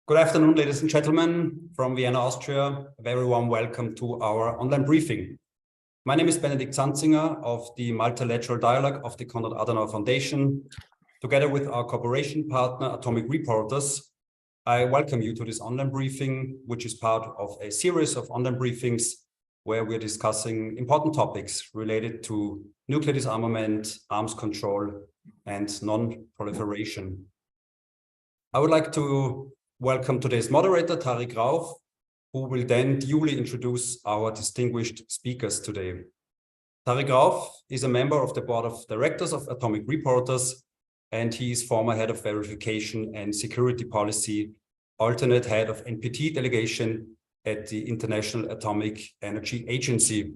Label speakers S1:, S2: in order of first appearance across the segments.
S1: Good afternoon, ladies and gentlemen, from Vienna, Austria. A very warm welcome to our online briefing. My name is Benedikt Zanzinger of the Multilateral Dialogue of the Konrad-Adenauer-Foundation. Together with our cooperation partner, Atomic Reporters, I welcome you to this online briefing, which is part of a series of online briefings where we're discussing important topics related to nuclear disarmament, arms control, and non-proliferation. I would like to welcome today's moderator, Tariq Rauf, who will then duly introduce our distinguished speakers today. Tariq Rauf is a member of the board of directors of Atomic Reporters, and he is former head of verification and security policy, alternate head of NPT delegation at the International Atomic Energy Agency.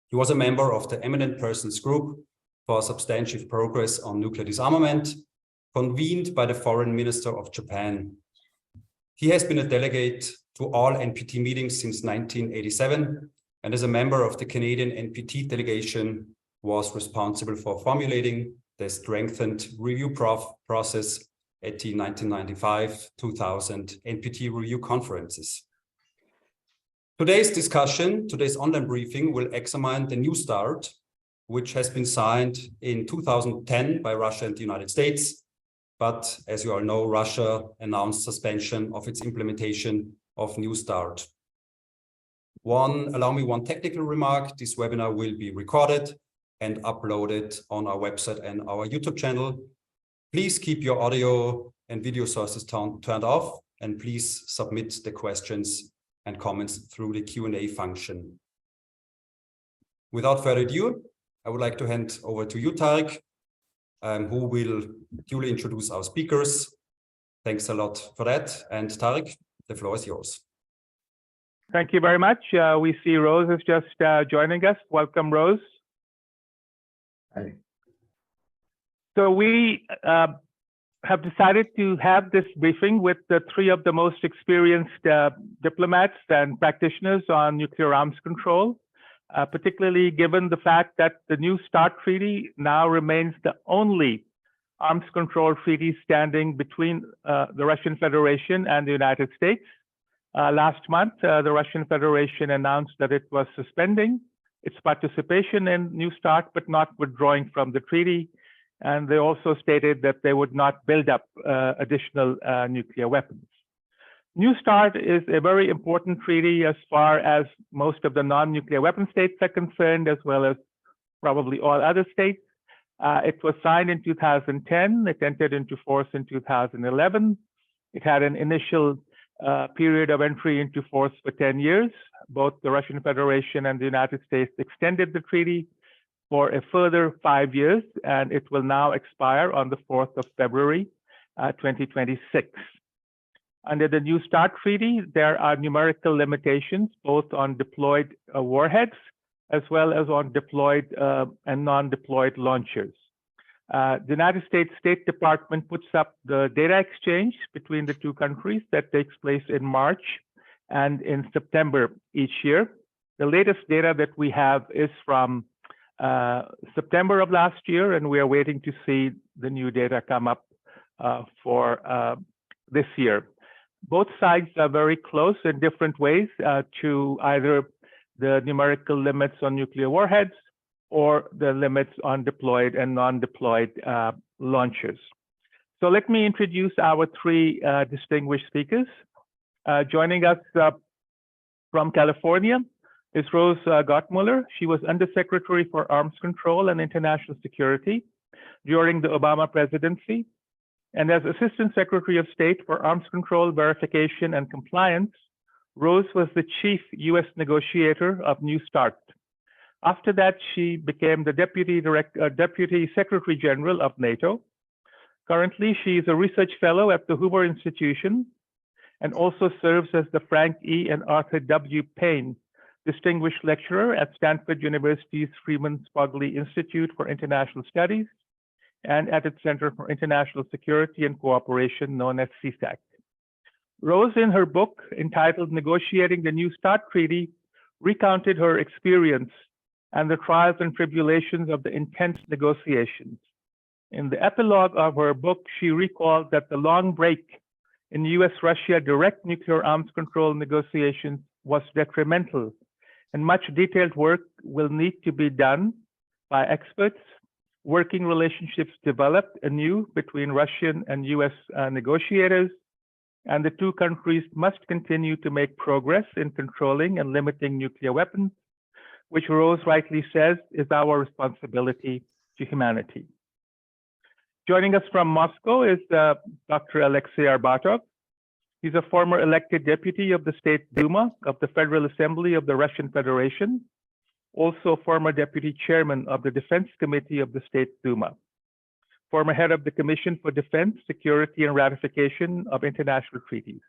S1: He was a member of the Eminent Persons Group for Substantive Progress on Nuclear Disarmament, convened by the Foreign Minister of Japan. He has been a delegate to all NPT meetings since 1987, and as a member of the Canadian NPT delegation, was responsible for formulating the strengthened review process at the 1995-2000 NPT review conferences. Today's online briefing will examine the New START, which has been signed in 2010 by Russia and the United States. But as you all know, Russia announced suspension of its implementation of New START. Allow me one technical remark. This webinar will be recorded and uploaded on our website and our YouTube channel. Please keep your audio and video sources turned off, and please submit the questions and comments through the Q&A function. Without further ado, I would like to hand over to you, Tariq, who will duly introduce our speakers. Thanks a lot for that. And Tariq, the floor is yours.
S2: Thank you very much. We see Rose is just joining us. Welcome, Rose.
S3: Hi.
S2: So we have decided to have this briefing with the three of the most experienced diplomats and practitioners on nuclear arms control. Particularly given the fact that the New START treaty now remains the only arms control treaty standing between the Russian Federation and the United States. Last month, the Russian Federation announced that it was suspending its participation in New START, but not withdrawing from the treaty. And they also stated that they would not build up additional nuclear weapons. New START is a very important treaty as far as most of the non-nuclear weapon states are concerned, as well as probably all other states. It was signed in 2010. It entered into force in 2011. It had an initial period of entry into force for 10 years. Both the Russian Federation and the United States extended the treaty for a further 5 years, and it will now expire on the 4th of February, 2026. Under the New START treaty, there are numerical limitations both on deployed warheads as well as on deployed and non-deployed launchers. The United States State Department puts up the data exchange between the two countries that takes place in March and in September each year. The latest data that we have is from September of last year, and we are waiting to see the new data come up for this year. Both sides are very close in different ways to either the numerical limits on nuclear warheads or the limits on deployed and non-deployed launchers. So let me introduce our three distinguished speakers. Joining us from California is Rose Gottmuller. She was Undersecretary for Arms Control and International Security during the Obama presidency. And as Assistant Secretary of State for Arms Control, Verification, and Compliance, Rose was the chief U.S. negotiator of New START. After that, she became the Deputy Secretary General of NATO. Currently, she is a research fellow at the Hoover Institution and also serves as the Frank E. and Arthur W. Payne Distinguished Lecturer at Stanford University's Freeman Spogli Institute for International Studies and at its Center for International Security and Cooperation, known as CSAC. Rose, in her book entitled Negotiating the New START Treaty, recounted her experience and the trials and tribulations of the intense negotiations. In the epilogue of her book, she recalled that the long break in US-Russia direct nuclear arms control negotiations was detrimental, and much detailed work will need to be done by experts. Working relationships developed anew between Russian and US negotiators, and the two countries must continue to make progress in controlling and limiting nuclear weapons, which Rose rightly says is our responsibility to humanity. Joining us from Moscow is Dr. Alexei Arbatov. He's a former elected deputy of the State Duma of the Federal Assembly of the Russian Federation, also former deputy chairman of the Defense Committee of the State Duma, former head of the Commission for Defense, Security, and Ratification of International Treaties.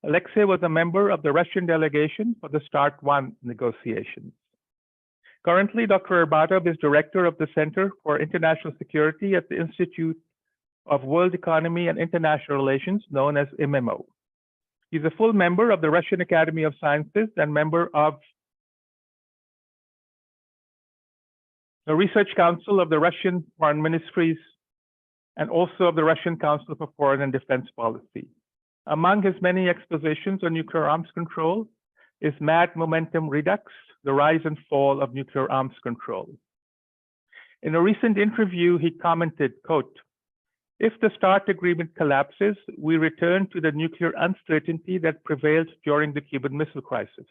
S2: Alexei was a member of the Russian delegation for the START I negotiations. Currently, Dr. Arbatov is director of the Center for International Security at the Institute of World Economy and International Relations, known as IMMO. He's a full member of the Russian Academy of Sciences and member of the Research Council of the Russian Foreign Ministries and also of the Russian Council for Foreign and Defense Policy. Among his many expositions on nuclear arms control is Mad Momentum Redux, the Rise and Fall of Nuclear Arms Control. In a recent interview, he commented, quote, "If the START agreement collapses, we return to the nuclear uncertainty that prevailed during the Cuban Missile Crisis.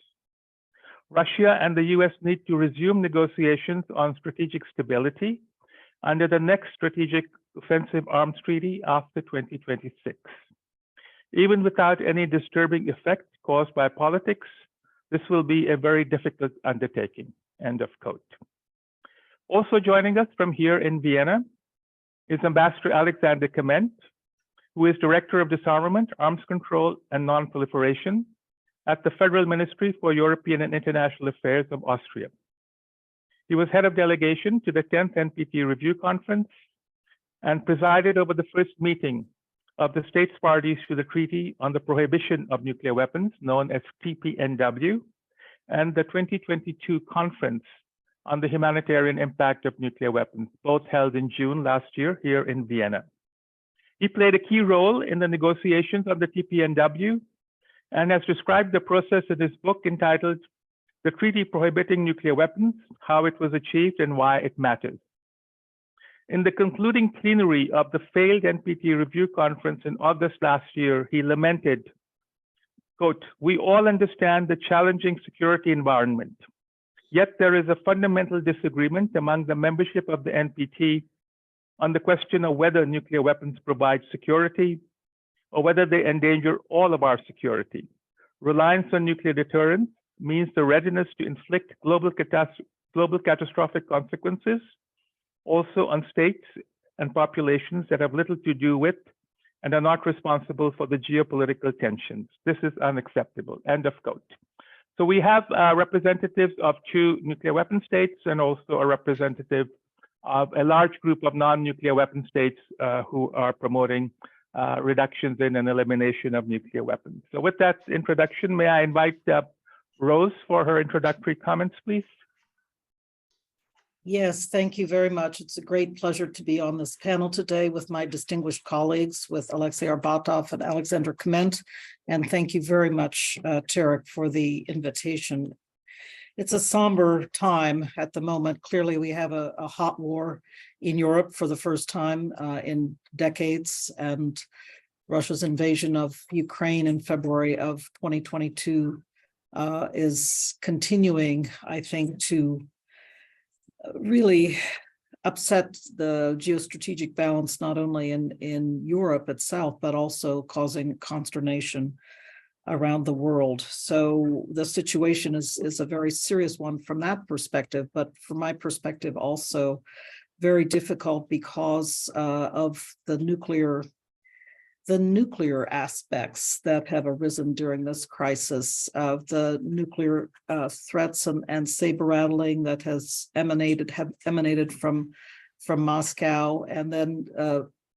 S2: Russia and the US need to resume negotiations on strategic stability under the next Strategic Offensive Arms Treaty after 2026. Even without any disturbing effect caused by politics, this will be a very difficult undertaking," end of quote. Also joining us from here in Vienna is Ambassador Alexander Kement, who is Director of Disarmament, Arms Control, and Non-Proliferation at the Federal Ministry for European and International Affairs of Austria. He was head of delegation to the 10th NPT Review Conference and presided over the first meeting of the states parties to the Treaty on the Prohibition of Nuclear Weapons, known as TPNW, and the 2022 Conference on the Humanitarian Impact of Nuclear Weapons, both held in June last year here in Vienna. He played a key role in the negotiations on the TPNW and has described the process in his book entitled "The Treaty Prohibiting Nuclear Weapons, How It Was Achieved and Why It Matters." In the concluding plenary of the failed NPT Review Conference in August last year, he lamented, quote, "We all understand the challenging security environment, yet there is a fundamental disagreement among the membership of the NPT on the question of whether nuclear weapons provide security or whether they endanger all of our security. Reliance on nuclear deterrence means the readiness to inflict global catastrophic consequences, also on states and populations that have little to do with and are not responsible for the geopolitical tensions. This is unacceptable," end of quote. So we have representatives of 2 nuclear weapon states and also a representative of a large group of non-nuclear weapon states who are promoting reductions in and elimination of nuclear weapons. So with that introduction, may I invite Rose for her introductory comments, please?
S4: Yes, thank you very much. It's a great pleasure to be on this panel today with my distinguished colleagues, with Alexei Arbatov and Alexander Kement. And thank you very much, Tarek, for the invitation. It's a somber time at the moment. Clearly, we have a hot war in Europe for the first time in decades, and Russia's invasion of Ukraine in February of 2022 is continuing, I think, to really upset the geostrategic balance, not only in Europe itself, but also causing consternation around the world. So the situation is a very serious one from that perspective, but from my perspective also very difficult because of the nuclear aspects that have arisen during this crisis, of the nuclear threats and saber rattling that have emanated from Moscow, and then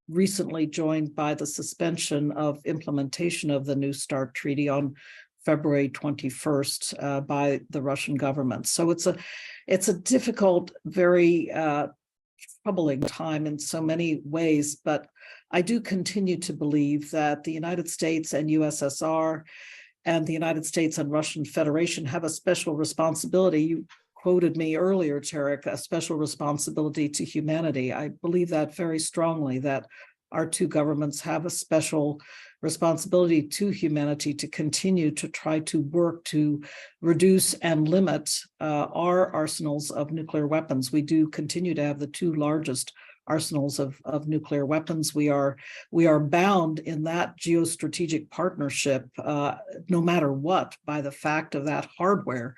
S4: recently joined by the suspension of implementation of the New START treaty on February 21st by the Russian government. So it's a difficult, very troubling time in so many ways, but I do continue to believe that the United States and USSR and the United States and Russian Federation have a special responsibility. You quoted me earlier, Tarek, a special responsibility to humanity. I believe that very strongly, that our two governments have a special responsibility to humanity to continue to try to work to reduce and limit our arsenals of nuclear weapons. We do continue to have the two largest arsenals of nuclear weapons. We are bound in that geostrategic partnership, no matter what, by the fact of that hardware.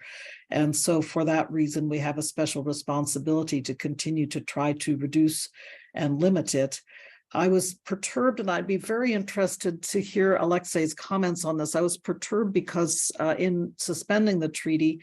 S4: And so for that reason, we have a special responsibility to continue to try to reduce and limit it. I was perturbed, and I'd be very interested to hear Alexei's comments on this. I was perturbed because in suspending the treaty,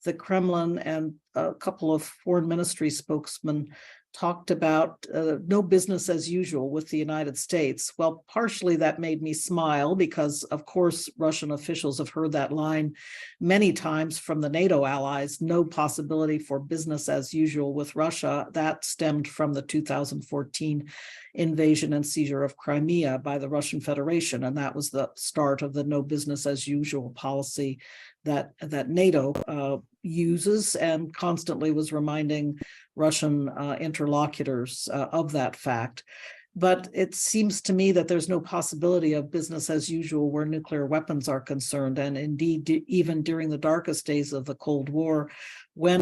S4: the Kremlin and a couple of foreign ministry spokesmen talked about no business as usual with the United States. Well, partially that made me smile because, of course, Russian officials have heard that line many times from the NATO allies, no possibility for business as usual with Russia. That stemmed from the 2014 invasion and seizure of Crimea by the Russian Federation. And that was the start of the no business as usual policy that NATO uses and constantly was reminding Russian interlocutors of that fact. But it seems to me that there's no possibility of business as usual where nuclear weapons are concerned. And indeed, even during the darkest days of the Cold War, when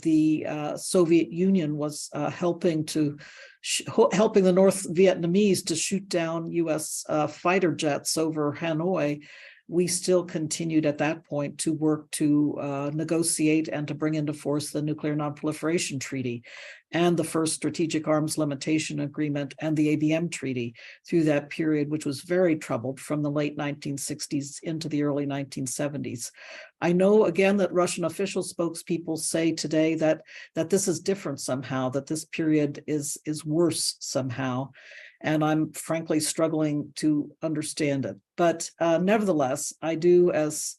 S4: the Soviet Union was helping the North Vietnamese to shoot down US fighter jets over Hanoi, we still continued at that point to work to negotiate and to bring into force the Nuclear Non-Proliferation Treaty and the first Strategic Arms Limitation Agreement and the ABM Treaty through that period, which was very troubled from the late 1960s into the early 1970s. I know, again, that Russian official spokespeople say today that this is different somehow, that this period is worse somehow. And I'm frankly struggling to understand it. But nevertheless, I do, as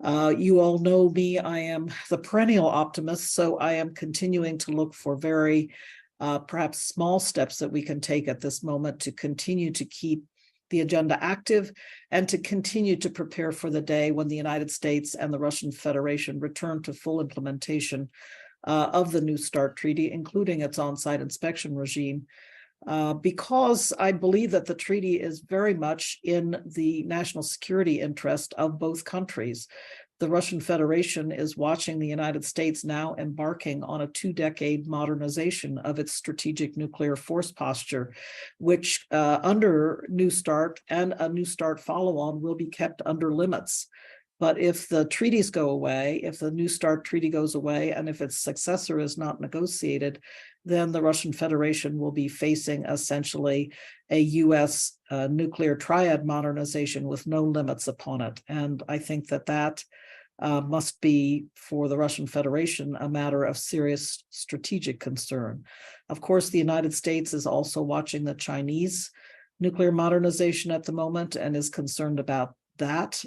S4: you all know me, I am the perennial optimist. So I am continuing to look for very perhaps small steps that we can take at this moment to continue to keep the agenda active and to continue to prepare for the day when the United States and the Russian Federation return to full implementation of the New START Treaty, including its on-site inspection regime. Because I believe that the treaty is very much in the national security interest of both countries. The Russian Federation is watching the United States now embarking on a 2-decade modernization of its strategic nuclear force posture, which under New START and a New START follow-on will be kept under limits. But if the treaties go away, if the New START treaty goes away, and if its successor is not negotiated, then the Russian Federation will be facing essentially a US nuclear triad modernization with no limits upon it. And I think that must be, for the Russian Federation, a matter of serious strategic concern. Of course, the United States is also watching the Chinese nuclear modernization at the moment and is concerned about that.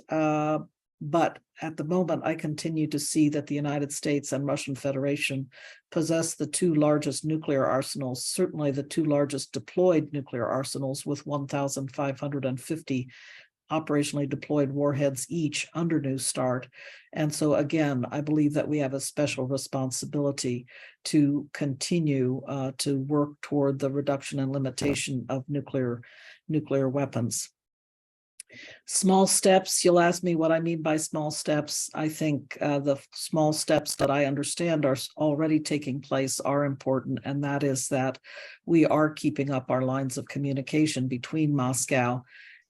S4: But at the moment, I continue to see that the United States and Russian Federation possess the two largest nuclear arsenals, certainly the two largest deployed nuclear arsenals, with 1,550 operationally deployed warheads each under New START. And so again, I believe that we have a special responsibility to continue to work toward the reduction and limitation of nuclear weapons. Small steps, you'll ask me what I mean by small steps. I think the small steps that I understand are already taking place are important, and that is that we are keeping up our lines of communication between Moscow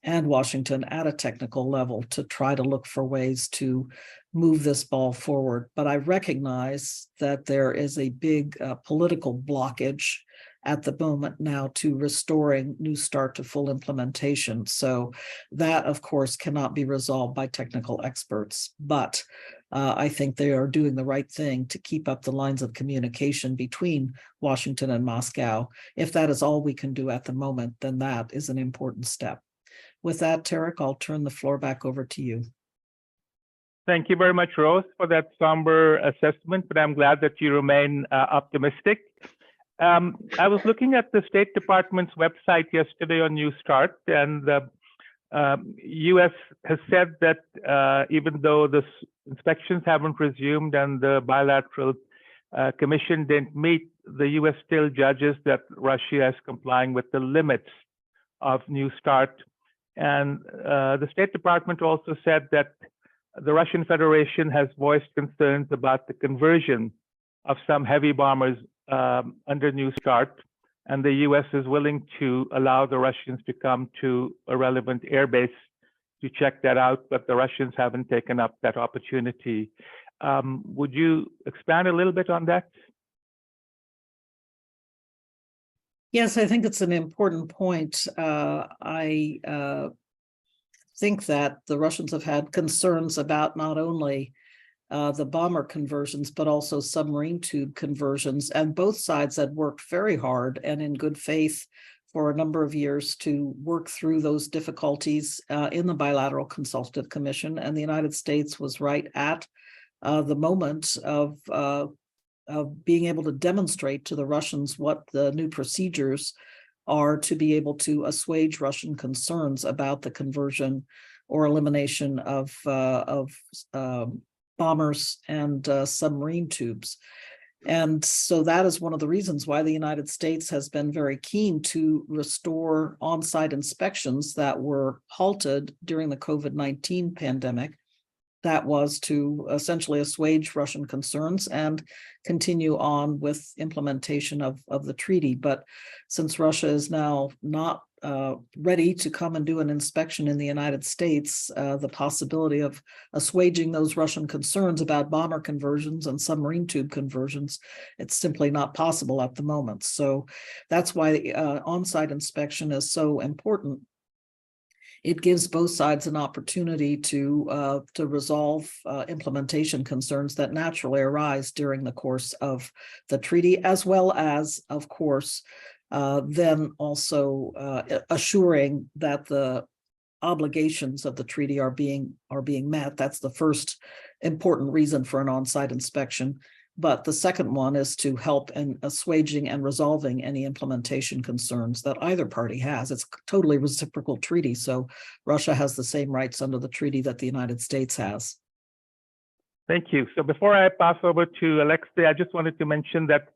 S4: and Washington at a technical level to try to look for ways to move this ball forward. But I recognize that there is a big political blockage at the moment now to restoring New START to full implementation. So that, of course, cannot be resolved by technical experts. But I think they are doing the right thing to keep up the lines of communication between Washington and Moscow. If that is all we can do at the moment, then that is an important step. With that, Tarek, I'll turn the floor back over to you.
S2: Thank you very much, Rose, for that somber assessment, but I'm glad that you remain optimistic. I was looking at the State Department's website yesterday on New Start, and the U.S. has said that even though the inspections haven't resumed and the bilateral commission didn't meet, the U.S. still judges that Russia is complying with the limits of New Start. And the State Department also said that the Russian Federation has voiced concerns about the conversion of some heavy bombers under New Start, and the U.S. is willing to allow the Russians to come to a relevant airbase to check that out, but the Russians haven't taken up that opportunity. Would you expand a little bit on that?
S4: Yes, I think it's an important point. I think that the Russians have had concerns about not only the bomber conversions, but also submarine tube conversions. And both sides had worked very hard and in good faith for a number of years to work through those difficulties in the Bilateral Consultative Commission. And the United States was right at the moment of being able to demonstrate to the Russians what the new procedures are to be able to assuage Russian concerns about the conversion or elimination of bombers and submarine tubes. And so that is one of the reasons why the United States has been very keen to restore on-site inspections that were halted during the COVID-19 pandemic. That was to essentially assuage Russian concerns and continue on with implementation of the treaty. But since Russia is now not ready to come and do an inspection in the United States, the possibility of assuaging those Russian concerns about bomber conversions and submarine tube conversions, it's simply not possible at the moment. So that's why the on-site inspection is so important. It gives both sides an opportunity to resolve implementation concerns that naturally arise during the course of the treaty, as well as, of course, then also assuring that the obligations of the treaty are being met. That's the first important reason for an on-site inspection. But the second one is to help in assuaging and resolving any implementation concerns that either party has. It's a totally reciprocal treaty, so Russia has the same rights under the treaty that the United States has.
S2: Thank you. So before I pass over to Alexei, I just wanted to mention that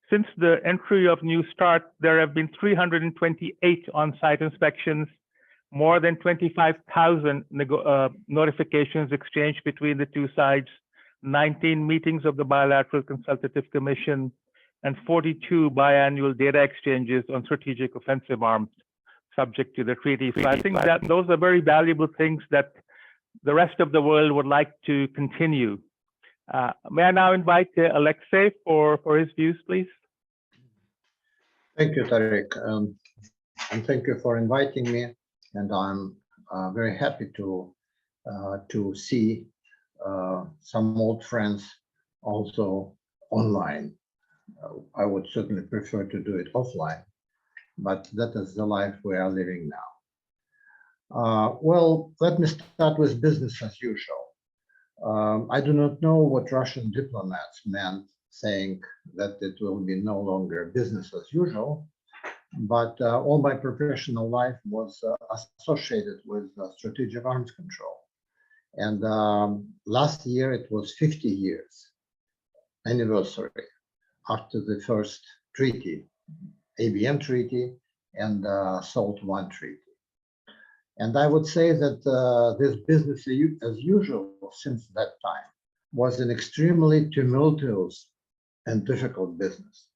S2: since the entry of New Start, there have been 328 on-site inspections, more than 25,000 notifications exchanged between the two sides, 19 meetings of the Bilateral Consultative Commission, and 42 biannual data exchanges on strategic offensive arms subject to the treaty. So I think that those are very valuable things that the rest of the world would like to continue. May I now invite Alexei for his views, please?
S3: Thank you, Tariq, and thank you for inviting me. And I'm very happy to see some old friends also online. I would certainly prefer to do it offline, but that is the life we are living now. Well, let me start with business as usual. I do not know what Russian diplomats meant saying that it will be no longer business as usual, but all my professional life was associated with strategic arms control. And last year it was 50 years anniversary after the first treaty, ABM treaty and SALT I treaty. And I would say that this business as usual since that time was an extremely tumultuous and difficult business.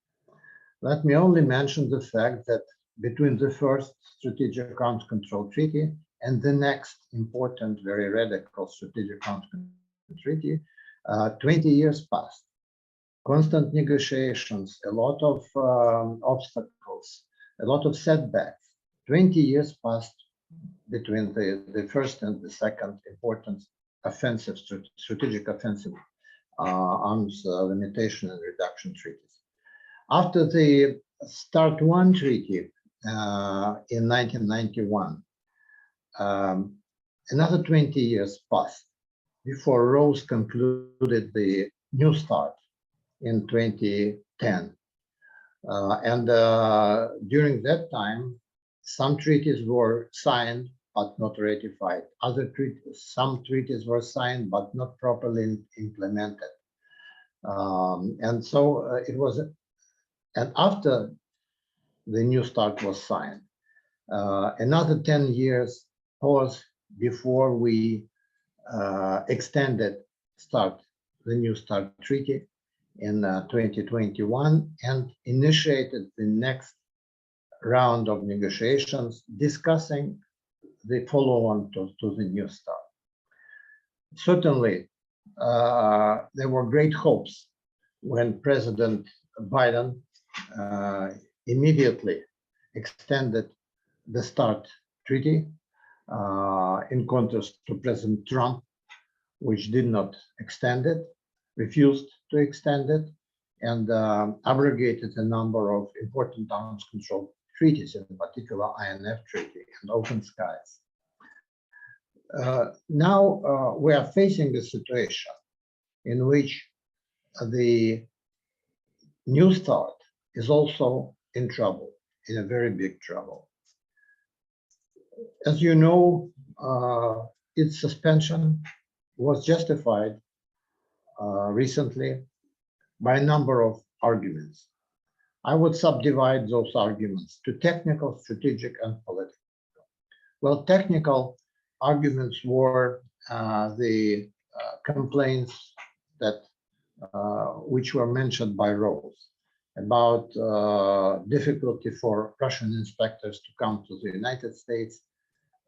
S3: Let me only mention the fact that between the first Strategic Arms Control Treaty and the next important, very radical Strategic Arms Control Treaty, 20 years passed. Constant negotiations, a lot of obstacles, a lot of setbacks. 20 years passed between the first and the second important offensive, strategic offensive arms limitation and reduction treaties. After the START I treaty in 1991, another 20 years passed before Rose concluded the New Start in 2010. During that time, some treaties were signed but not ratified. Some treaties were signed but not properly implemented. It was, and after the New START was signed, another 10 years pause before we extended the New START treaty in 2021 and initiated the next round of negotiations discussing the follow-on to the New START. Certainly, there were great hopes when President Biden immediately extended the START treaty, in contrast to President Trump, which did not extend it, refused to extend it, and abrogated a number of important arms control treaties, in particular INF Treaty and Open Skies. Now we are facing a situation in which the New START is also in trouble, in a very big trouble. As you know, its suspension was justified recently by a number of arguments. I would subdivide those arguments to technical, strategic, and political. Well, technical arguments were the complaints that which were mentioned by Rose about difficulty for Russian inspectors to come to the United States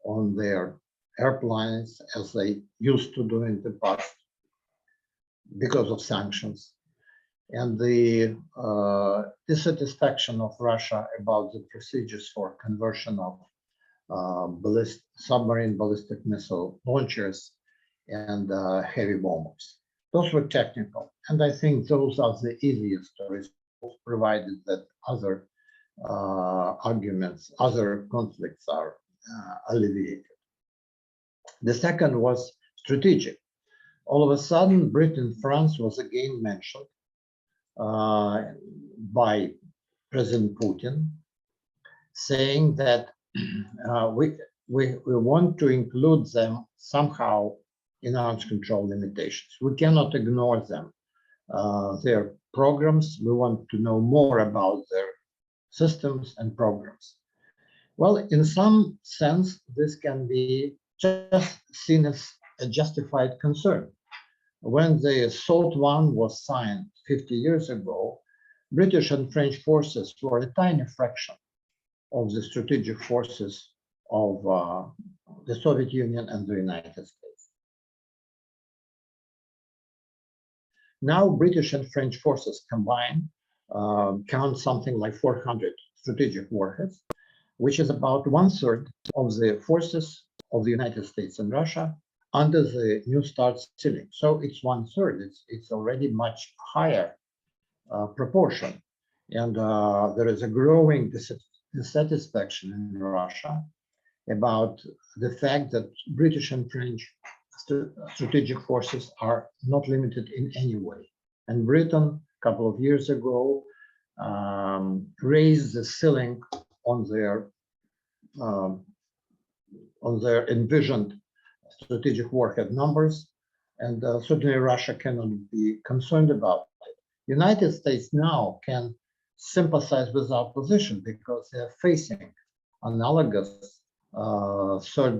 S3: on their airplanes as they used to do in the past because of sanctions, and the dissatisfaction of Russia about the procedures for conversion of submarine ballistic missile launchers and heavy bombers. Those were technical, and I think those are the easiest to resolve, provided that other arguments, other conflicts are alleviated. The second was strategic. All of a sudden, Britain, France was again mentioned by President Putin, saying that we want to include them somehow in arms control limitations. We cannot ignore them. Their programs, we want to know more about their systems and programs. Well, in some sense, this can be just seen as a justified concern. When the SALT I was signed 50 years ago, British and French forces were a tiny fraction of the strategic forces of the Soviet Union and the United States. Now, British and French forces combined count something like 400 strategic warheads, which is about 1/3 of the forces of the United States and Russia under the New START ceiling. So it's 1/3. It's already much higher proportion, and there is a growing dissatisfaction in Russia about the fact that British and French strategic forces are not limited in any way. And Britain, a couple of years ago, raised the ceiling on their envisioned strategic warhead numbers, and certainly Russia cannot be concerned about it. United States now can sympathize with our position because they're facing analogous third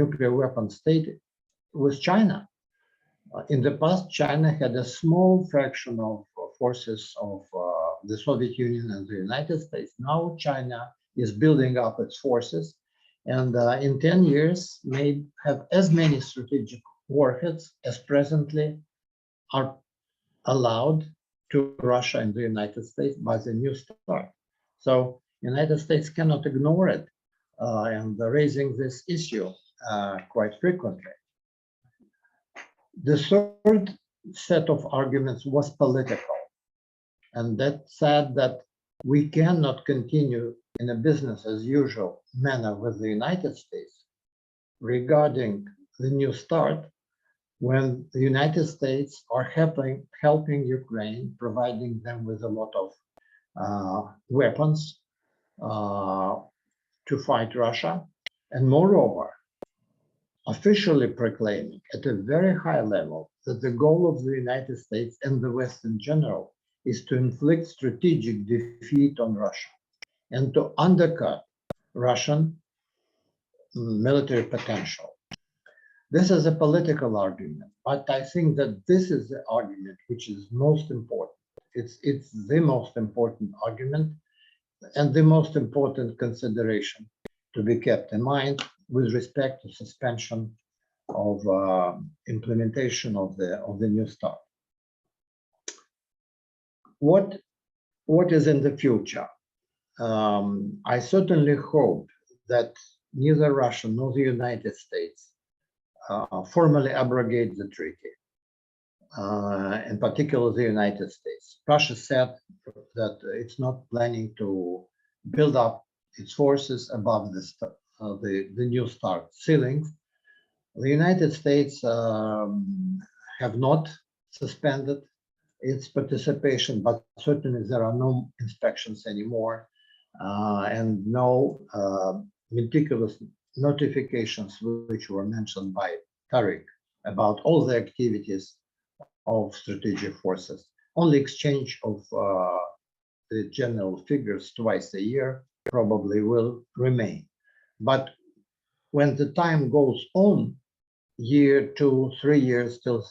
S3: nuclear weapon state with China. In the past, China had a small fraction of forces of the Soviet Union and the United States. Now China is building up its forces, and in 10 years may have as many strategic warheads as presently are allowed to Russia and the United States by the New START. So United States cannot ignore it, and raising this issue quite frequently. The third set of arguments was political, and that said that we cannot continue in a business as usual manner with the United States regarding the New START when the United States are helping Ukraine, providing them with a lot of weapons to fight Russia, and moreover, officially proclaiming at a very high level that the goal of the United States and the West in general is to inflict strategic defeat on Russia and to undercut Russian military potential. This is a political argument, but I think that this is the argument which is most important. It's the most important argument and the most important consideration to be kept in mind with respect to suspension of implementation of the New START. What is in the future? I certainly hope that neither Russia nor the United States formally abrogate the treaty, in particular the United States. Russia said that it's not planning to build up its forces above the New START ceilings. The United States have not suspended its participation, but certainly there are no inspections anymore and no meticulous notifications which were mentioned by Tariq about all the activities of strategic forces. Only exchange of the general figures twice a year probably will remain. But when the time goes on, year, 2, 3 years till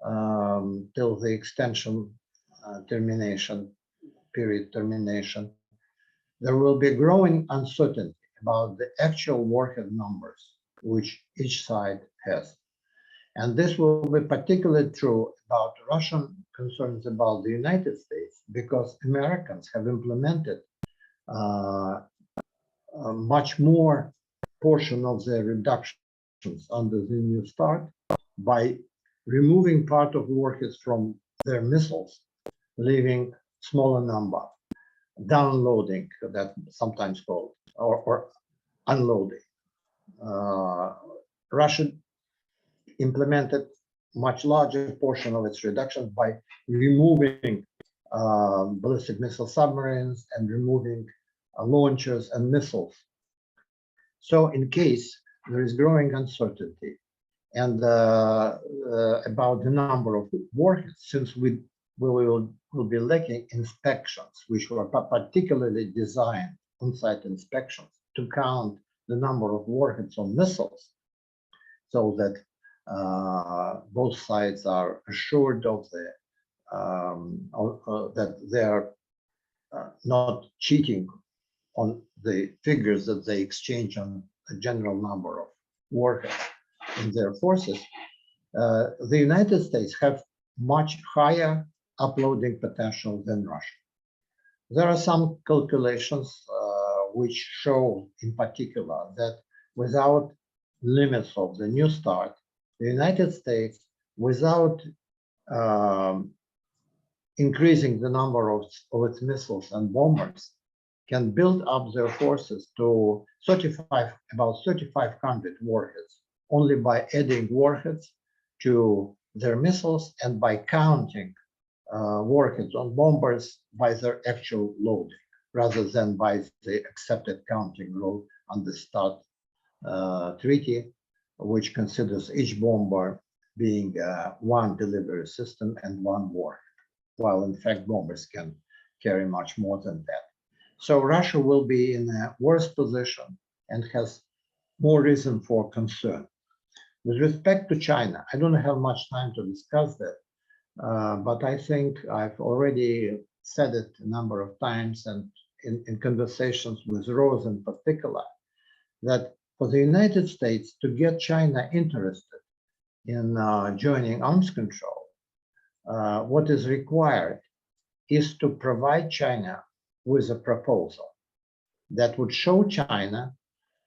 S3: the extension termination, period termination, there will be growing uncertainty about the actual warhead numbers which each side has. And this will be particularly true about Russian concerns about the United States, because Americans have implemented a much more portion of their reductions under the New START by removing part of warheads from their missiles, leaving smaller number, downloading, that sometimes called, or unloading. Russia implemented much larger portion of its reductions by removing ballistic missile submarines and removing launchers and missiles. So in case there is growing uncertainty and about the number of warheads, since we will be lacking inspections, which were particularly designed, on-site inspections, to count the number of warheads on missiles, so that both sides are assured of that they are not cheating on the figures that they exchange on a general number of warheads in their forces. The United States have much higher uploading potential than Russia. There are some calculations which show in particular that without limits of the New START, the United States, without increasing the number of its missiles and bombers, can build up their forces to about 3,500 warheads, only by adding warheads to their missiles and by counting warheads on bombers by their actual loading, rather than by the accepted counting rule on the START treaty, which considers each bomber being one delivery system and one warhead, while in fact bombers can carry much more than that. So Russia will be in a worse position and has more reason for concern. With respect to China, I don't have much time to discuss that, but I think I've already said it a number of times, and in conversations with Rose in particular, that for the United States to get China interested in joining arms control, what is required is to provide China with a proposal that would show China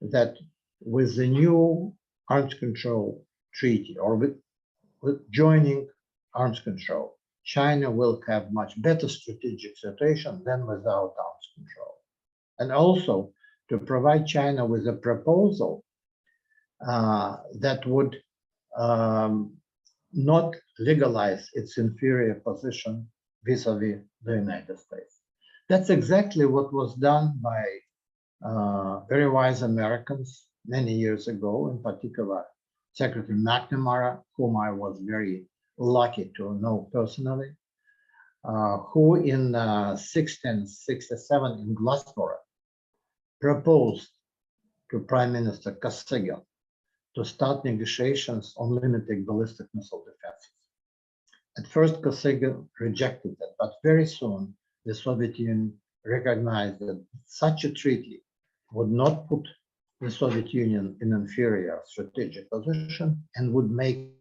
S3: that with the new arms control treaty, or with joining arms control, China will have much better strategic situation than without arms control. And also to provide China with a proposal that would not legalize its inferior position vis-a-vis the United States. That's exactly what was done by very wise Americans many years ago, in particular Secretary McNamara, whom I was very lucky to know personally, who in 1667 in Glasgow proposed to Prime Minister Kosygin to start negotiations on limiting ballistic missile defenses. At first, Kosygin rejected that, but very soon the Soviet Union recognized that such a treaty would not put the Soviet Union in an inferior strategic position and would make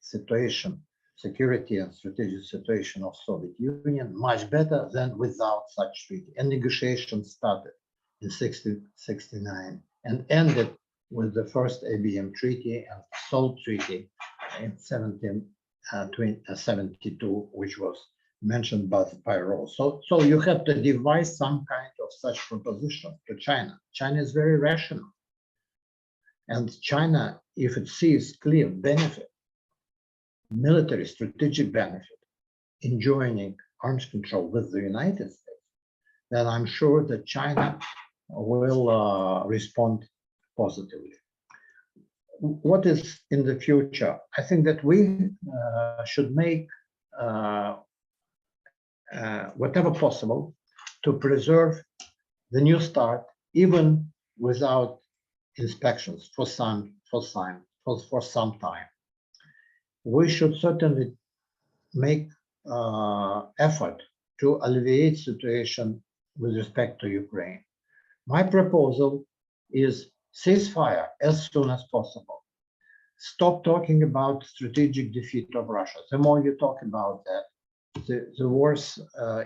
S3: security and strategic situation of Soviet Union much better than without such treaty. And negotiations started in 1969 and ended with the first ABM treaty and SALT treaty in 1772, which was mentioned by Rose. So you have to devise some kind of such proposition to China. China is very rational. And China, if it sees clear benefit, military strategic benefit in joining arms control with the United States, then I'm sure that China will respond positively. What is in the future? I think that we should make whatever possible to preserve the New START, even without inspections for some time. We should certainly make effort to alleviate situation with respect to Ukraine. My proposal is ceasefire as soon as possible. Stop talking about strategic defeat of Russia. The more you talk about that, the worse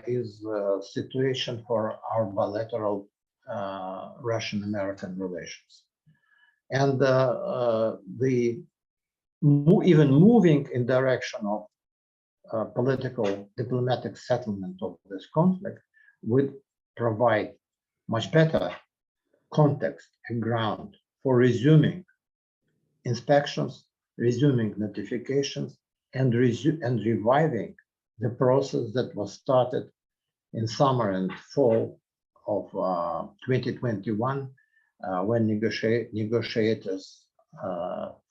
S3: is the situation for our bilateral Russian-American relations. And even moving in direction of political diplomatic settlement of this conflict would provide much better context and ground for resuming inspections, resuming notifications, and reviving the process that was started in summer and fall of 2021 when negotiators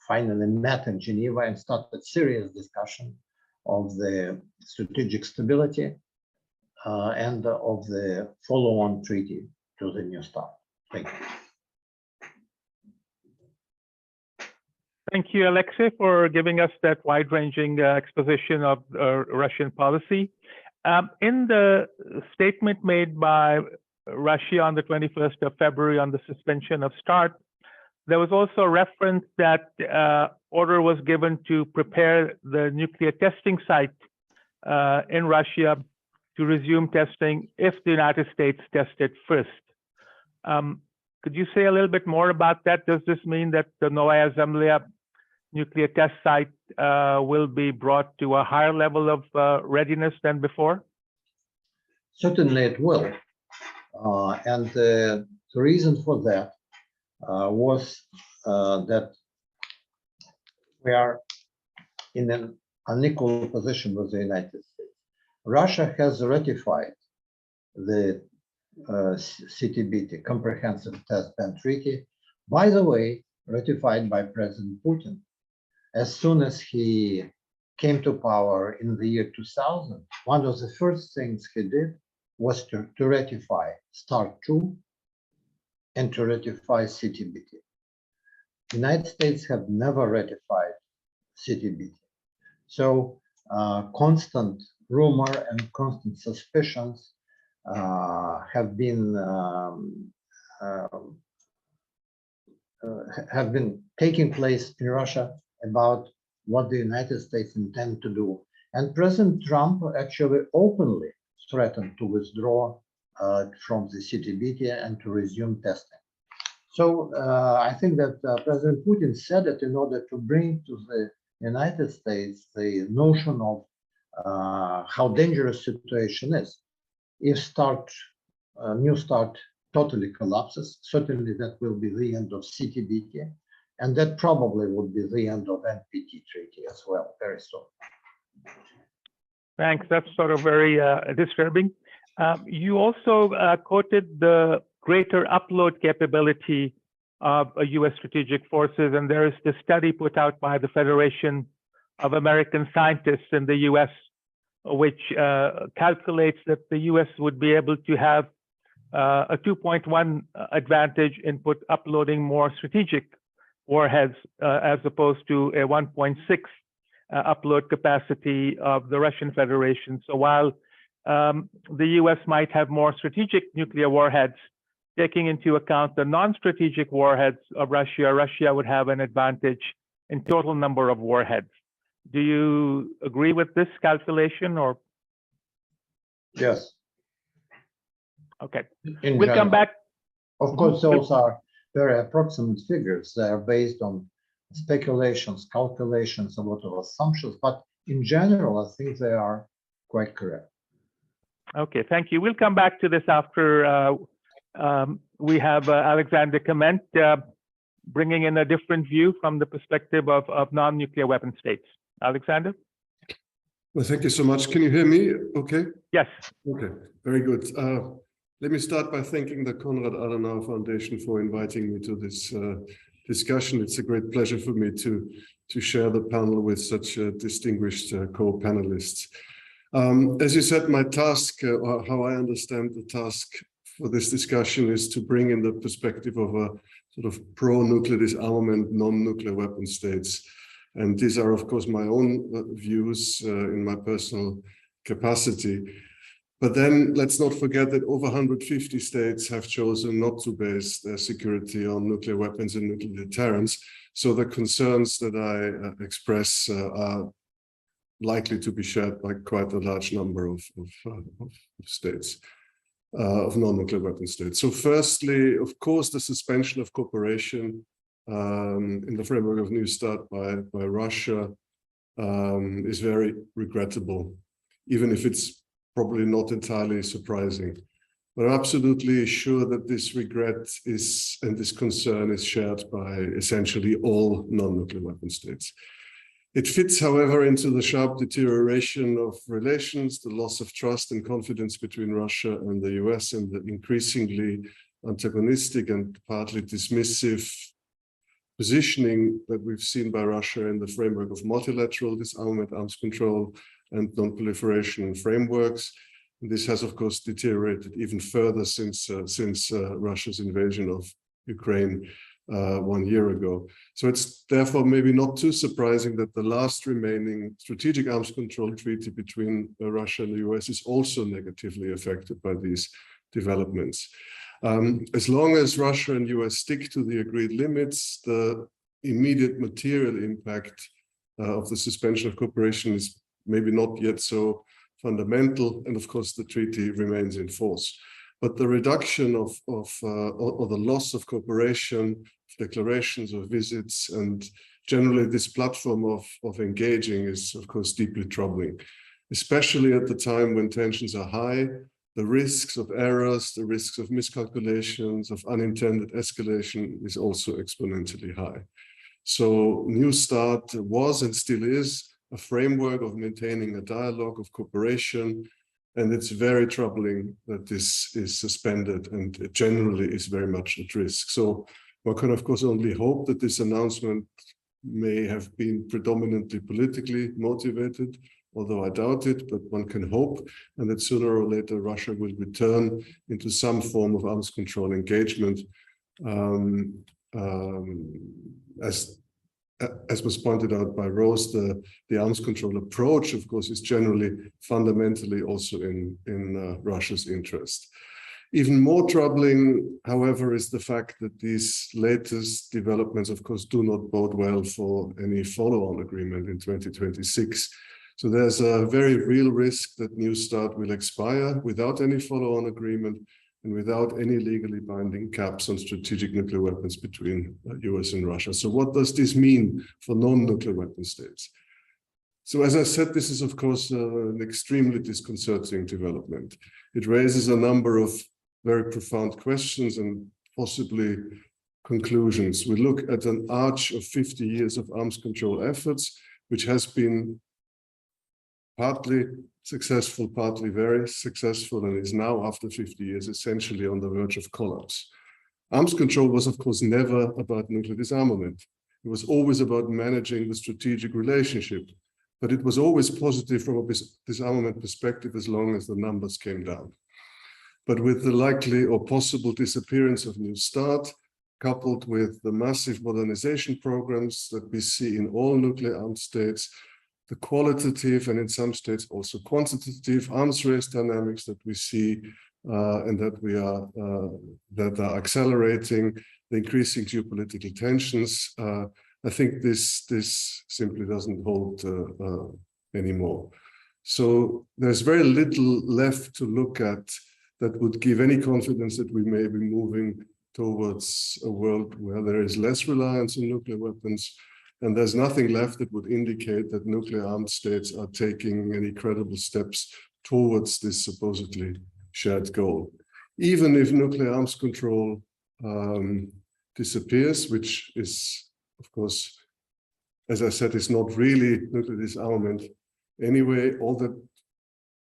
S3: finally met in Geneva and started serious discussion of the strategic stability and of the follow-on treaty to the New START. Thank you.
S2: Thank you, Alexei, for giving us that wide-ranging exposition of Russian policy. In the statement made by Russia on the 21st of February on the suspension of START, there was also a reference that order was given to prepare the nuclear testing site in Russia to resume testing if the United States tested first. Could you say a little bit more about that? Does this mean that the Novaya Zemlya nuclear test site will be brought to a higher level of readiness than before?
S3: Certainly it will. And the reason for that was that we are in an unequal position with the United States. Russia has ratified the CTBT, Comprehensive Test Ban Treaty, by the way, ratified by President Putin. As soon as he came to power in the year 2000, one of the first things he did was to ratify START 2 and to ratify CTBT. The United States have never ratified CTBT. So constant rumor and constant suspicions have been taking place in Russia about what the United States intend to do. And President Trump actually openly threatened to withdraw from the CTBT and to resume testing. So I think that President Putin said it in order to bring to the United States the notion of how dangerous situation is. If New START totally collapses, certainly that will be the end of CTBT, and that probably would be the end of NPT treaty as well, very soon.
S2: Thanks. That's sort of very disturbing. You also quoted the greater upload capability of U.S. strategic forces, and there is this study put out by the Federation of American Scientists in the U.S., which calculates that the U.S. would be able to have a 2.1 advantage in uploading more strategic warheads as opposed to a 1.6 upload capacity of the Russian Federation. So while the U.S. might have more strategic nuclear warheads, taking into account the non-strategic warheads of Russia, Russia would have an advantage in total number of warheads. Do you agree with this calculation, or?
S3: Yes.
S2: Okay,
S3: In
S2: we'll come
S3: general.
S2: back.
S3: Of course, those are very approximate figures. They are based on speculations, calculations, a lot of assumptions, but in general, I think they are quite correct.
S2: Okay, thank you. We'll come back to this after we have Alexander Kement bringing in a different view from the perspective of non-nuclear weapon states. Alexander?
S5: Well, thank you so much. Can you hear me okay?
S2: Yes.
S5: Okay, very good. Let me start by thanking the Konrad-Adenauer-Foundation for inviting me to this discussion. It's a great pleasure for me to share the panel with such distinguished co-panelists. As you said, my task, or how I understand the task for this discussion, is to bring in the perspective of a sort of pro-nuclear disarmament, non-nuclear weapon states. And these are, of course, my own views in my personal capacity. But then let's not forget that over 150 states have chosen not to base their security on nuclear weapons and nuclear deterrence. So the concerns that I express are likely to be shared by quite a large number of states, of non-nuclear weapon states. So firstly, of course, the suspension of cooperation in the framework of New START by Russia is very regrettable, even if it's probably not entirely surprising. But I'm absolutely sure that this regret is, and this concern is shared by essentially all non-nuclear weapon states. It fits, however, into the sharp deterioration of relations, the loss of trust and confidence between Russia and the US, and the increasingly antagonistic and partly dismissive positioning that we've seen by Russia in the framework of multilateral disarmament, arms control, and non-proliferation frameworks. And this has, of course, deteriorated even further since Russia's invasion of Ukraine 1 year ago. So it's therefore maybe not too surprising that the last remaining strategic arms control treaty between Russia and the US is also negatively affected by these developments. As long as Russia and US stick to the agreed limits, the immediate material impact of the suspension of cooperation is maybe not yet so fundamental, and of course the treaty remains in force. But the reduction or the loss of cooperation, declarations of visits, and generally this platform of engaging is, of course, deeply troubling, especially at the time when tensions are high. The risks of errors, the risks of miscalculations, of unintended escalation is also exponentially high. So New START was and still is a framework of maintaining a dialogue of cooperation, and it's very troubling that this is suspended and it generally is very much at risk. So one can, of course, only hope that this announcement may have been predominantly politically motivated, although I doubt it, but one can hope, and that sooner or later Russia will return into some form of arms control engagement. As was pointed out by Rose, the arms control approach, of course, is generally fundamentally also in Russia's interest. Even more troubling, however, is the fact that these latest developments, of course, do not bode well for any follow-on agreement in 2026. So there's a very real risk that New START will expire without any follow-on agreement and without any legally binding caps on strategic nuclear weapons between US and Russia. So what does this mean for non-nuclear weapon states? So as I said, this is, of course, an extremely disconcerting development. It raises a number of very profound questions and possibly conclusions. We look at an arch of 50 years of arms control efforts, which has been partly successful, partly very successful, and is now, after 50 years, essentially on the verge of collapse. Arms control was, of course, never about nuclear disarmament. It was always about managing the strategic relationship, but it was always positive from a disarmament perspective as long as the numbers came down. But with the likely or possible disappearance of New START, coupled with the massive modernization programs that we see in all nuclear armed states, the qualitative and in some states also quantitative arms race dynamics that we see and that are accelerating, the increasing geopolitical tensions, I think this simply doesn't hold anymore. So there's very little left to look at that would give any confidence that we may be moving towards a world where there is less reliance on nuclear weapons, and there's nothing left that would indicate that nuclear armed states are taking any credible steps towards this supposedly shared goal. Even if nuclear arms control disappears, which is, of course, as I said, is not really nuclear disarmament anyway, all that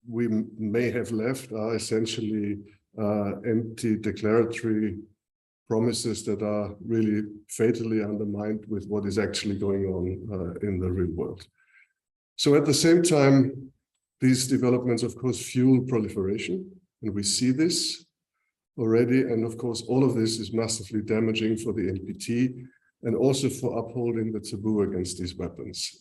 S5: we may have left are essentially empty declaratory promises that are really fatally undermined with what is actually going on in the real world. So at the same time, these developments, of course, fuel proliferation, and we see this already. And of course, all of this is massively damaging for the NPT and also for upholding the taboo against these weapons.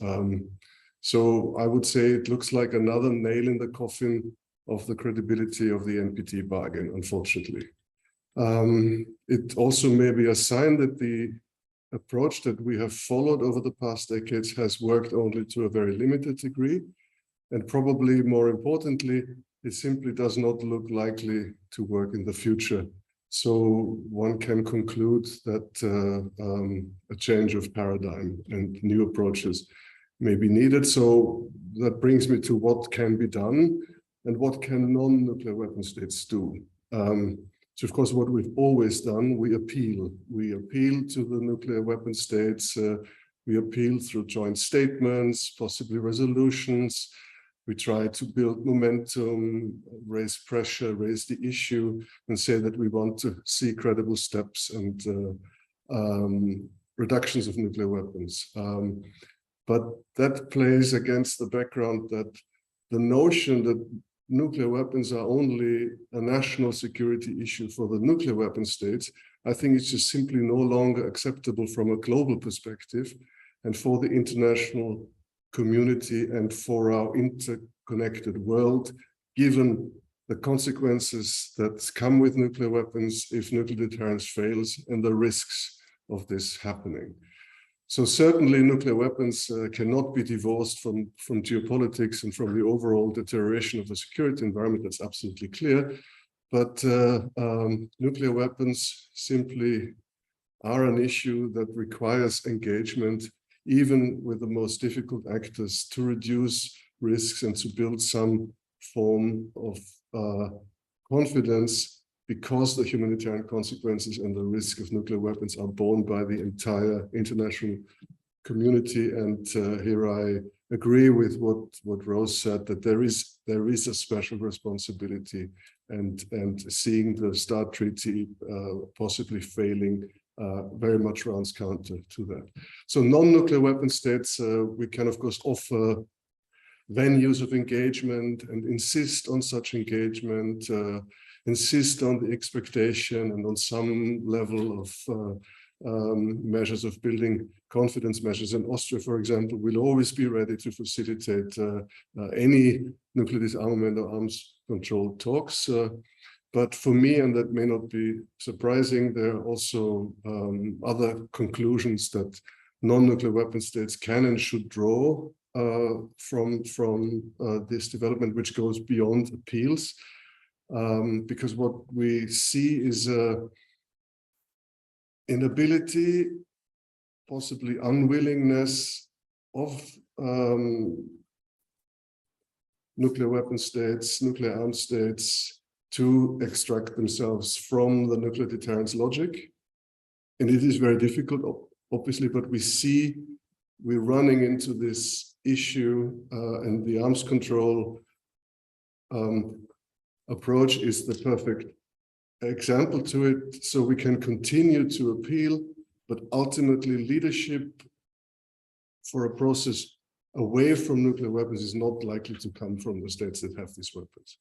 S5: So I would say it looks like another nail in the coffin of the credibility of the NPT bargain, unfortunately. It also may be a sign that the approach that we have followed over the past decades has worked only to a very limited degree. And probably more importantly, it simply does not look likely to work in the future. So one can conclude that a change of paradigm and new approaches may be needed. So that brings me to what can be done and what can non-nuclear weapon states do. So of course, what we've always done, we appeal. We appeal to the nuclear weapon states. We appeal through joint statements, possibly resolutions. We try to build momentum, raise pressure, raise the issue, and say that we want to see credible steps and reductions of nuclear weapons. But that plays against the background that the notion that nuclear weapons are only a national security issue for the nuclear weapon states, I think it's just simply no longer acceptable from a global perspective and for the international community and for our interconnected world, given the consequences that come with nuclear weapons if nuclear deterrence fails and the risks of this happening. So certainly nuclear weapons cannot be divorced from geopolitics and from the overall deterioration of the security environment. That's absolutely clear. But nuclear weapons simply are an issue that requires engagement, even with the most difficult actors, to reduce risks and to build some form of confidence, because the humanitarian consequences and the risk of nuclear weapons are borne by the entire international community. And here I agree with what Rose said, that there is a special responsibility, and seeing the START treaty possibly failing very much runs counter to that. So non-nuclear weapon states, we can of course offer venues of engagement and insist on such engagement, insist on the expectation and on some level of measures of building confidence measures. And Austria, for example, will always be ready to facilitate any nuclear disarmament or arms control talks. But for me, and that may not be surprising, there are also other conclusions that non-nuclear weapon states can and should draw from this development, which goes beyond appeals. Because what we see is inability, possibly unwillingness of nuclear weapon states, nuclear armed states, to extract themselves from the nuclear deterrence logic. And it is very difficult, obviously, but we see we're running into this issue and the arms control approach is the perfect example to it. So we can continue to appeal, but ultimately leadership for a process away from nuclear weapons is not likely to come from the states that have these weapons.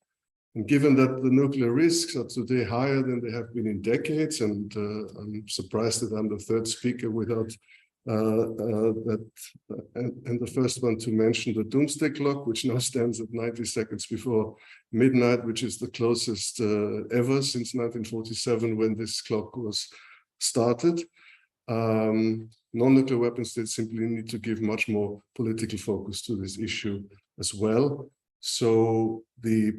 S5: And given that the nuclear risks are today higher than they have been in decades, and I'm surprised that I'm the third speaker without and the first one to mention the doomsday clock, which now stands at 90 seconds before midnight, which is the closest ever since 1947 when this clock was started. Non-nuclear weapon states simply need to give much more political focus to this issue as well. So the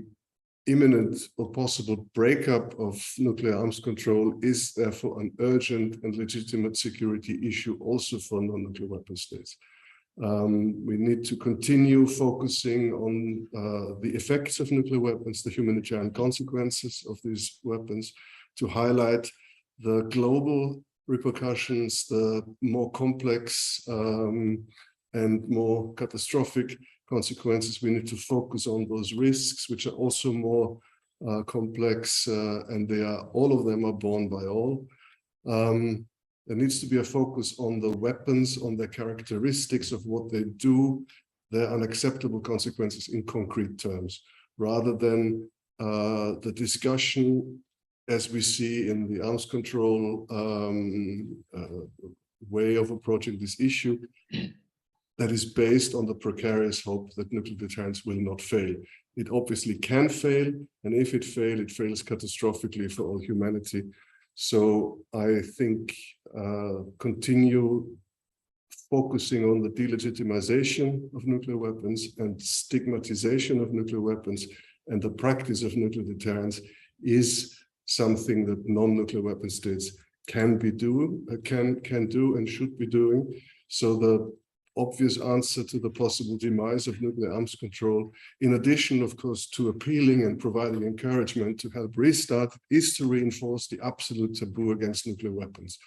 S5: imminent or possible breakup of nuclear arms control is therefore an urgent and legitimate security issue also for non-nuclear weapon states. We need to continue focusing on the effects of nuclear weapons, the humanitarian consequences of these weapons, to highlight the global repercussions, the more complex and more catastrophic consequences. We need to focus on those risks, which are also more complex, and all of them are borne by all. There needs to be a focus on the weapons, on their characteristics of what they do, their unacceptable consequences in concrete terms, rather than the discussion as we see in the arms control way of approaching this issue, that is based on the precarious hope that nuclear deterrence will not fail. It obviously can fail, and if it fails, it fails catastrophically for all humanity. So I think continue focusing on the delegitimization of nuclear weapons and stigmatization of nuclear weapons and the practice of nuclear deterrence is something that non-nuclear weapon states can do and should be doing. So the obvious answer to the possible demise of nuclear arms control, in addition, of course, to appealing and providing encouragement to help restart, is to reinforce the absolute taboo against nuclear weapons,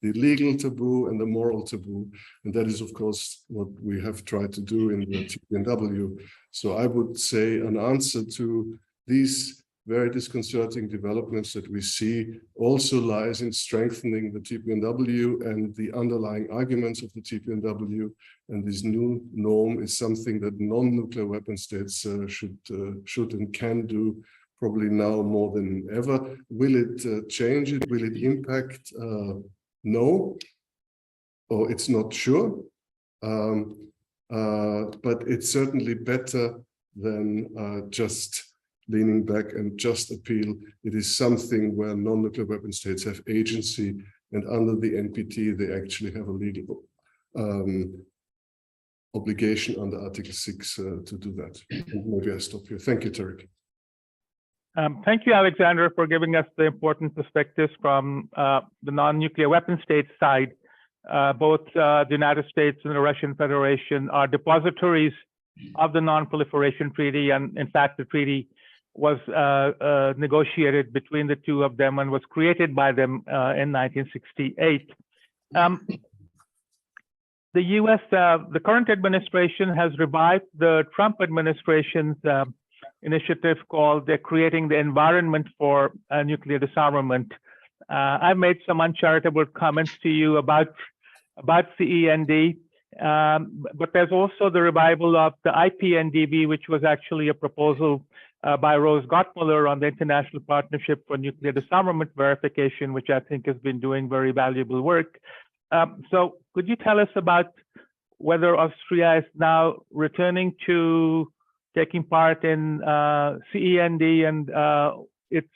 S5: the legal taboo and the moral taboo. And that is, of course, what we have tried to do in the TPNW. So I would say an answer to these very disconcerting developments that we see also lies in strengthening the TPNW and the underlying arguments of the TPNW. And this new norm is something that non-nuclear weapon states should and can do probably now more than ever. Will it change it? Will it impact? No, or it's not sure. But it's certainly better than just leaning back and just appeal. It is something where non-nuclear weapon states have agency, and under the NPT, they actually have a legal obligation under Article 6 to do that. And maybe I stop here. Thank you, Tarek.
S2: Thank you, Alexander, for giving us the important perspectives from the non-nuclear weapon states side. Both the United States and the Russian Federation are depositories of the Non-Proliferation Treaty, and in fact, the treaty was negotiated between the two of them and was created by them in 1968. The US, the current administration has revived the Trump administration's initiative called Creating the Environment for Nuclear Disarmament. I've made some uncharitable comments to you about CEND, but there's also the revival of the IPNDB, which was actually a proposal by Rose Gottmuller on the International Partnership for Nuclear Disarmament Verification, which I think has been doing very valuable work. So could you tell us about whether Austria is now returning to taking part in CEND and its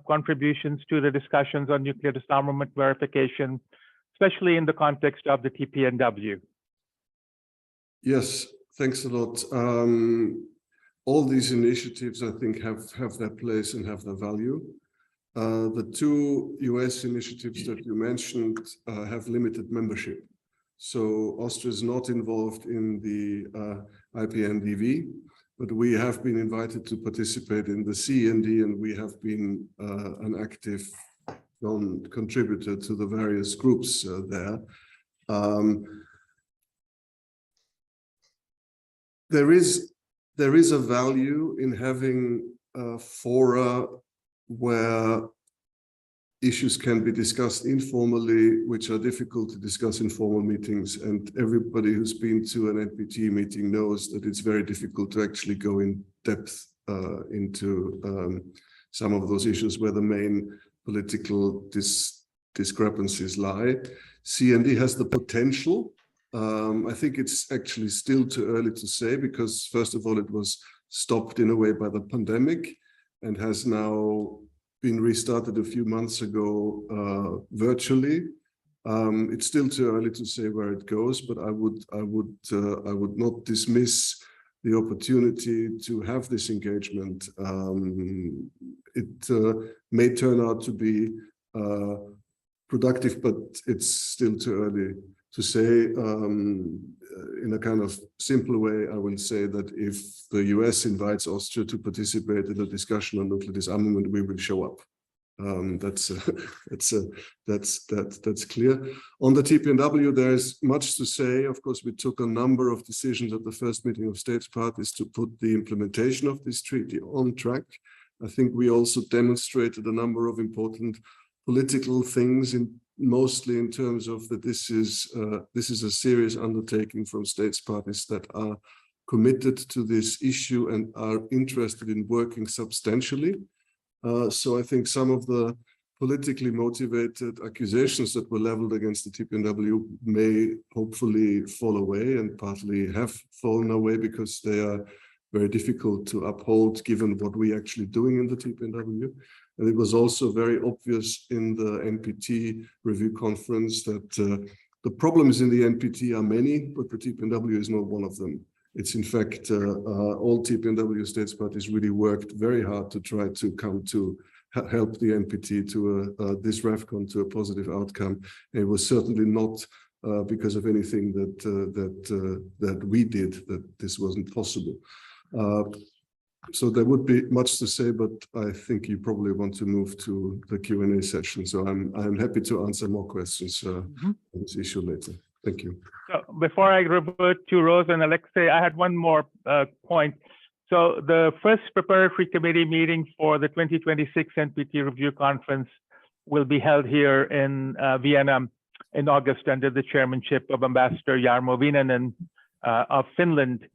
S2: contributions to the discussions on nuclear disarmament verification, especially in the context of the TPNW?
S5: Yes, thanks a lot. All these initiatives, I think, have their place and have their value. The two US initiatives that you mentioned have limited membership. So Austria is not involved in the IPNDV, but we have been invited to participate in the CEND, and we have been an active contributor to the various groups there. There is a value in having fora where issues can be discussed informally, which are difficult to discuss in formal meetings. And everybody who's been to an NPT meeting knows that it's very difficult to actually go in depth into some of those issues where the main political discrepancies lie. CND has the potential. I think it's actually still too early to say because, first of all, it was stopped in a way by the pandemic and has now been restarted a few months ago virtually. It's still too early to say where it goes, but I would not dismiss the opportunity to have this engagement. It may turn out to be productive, but it's still too early to say. In a kind of simple way, I will say that if the US invites Austria to participate in a discussion on nuclear disarmament, we will show up. That's clear. On the TPNW, there's much to say. Of course, we took a number of decisions at the first meeting of states parties to put the implementation of this treaty on track. I think we also demonstrated a number of important political things, mostly in terms of that this is a serious undertaking from states parties that are committed to this issue and are interested in working substantially. So I think some of the politically motivated accusations that were leveled against the TPNW may hopefully fall away, and partly have fallen away because they are very difficult to uphold given what we're actually doing in the TPNW. And it was also very obvious in the NPT review conference that the problems in the NPT are many, but the TPNW is not one of them. It's in fact, all TPNW states parties really worked very hard to try to come to help the NPT to this REFCON to a positive outcome. And it was certainly not because of anything that we did that this wasn't possible. So there would be much to say, but I think you probably want to move to the Q&A session. So I'm happy to answer more questions on this issue later. Thank you.
S2: So before I revert to Rose and Alexei, I had one more point. So the first preparatory committee meeting for the 2026 NPT review conference will be held here in Vienna in August under the chairmanship of Ambassador Jarmo Viinanen of Finland.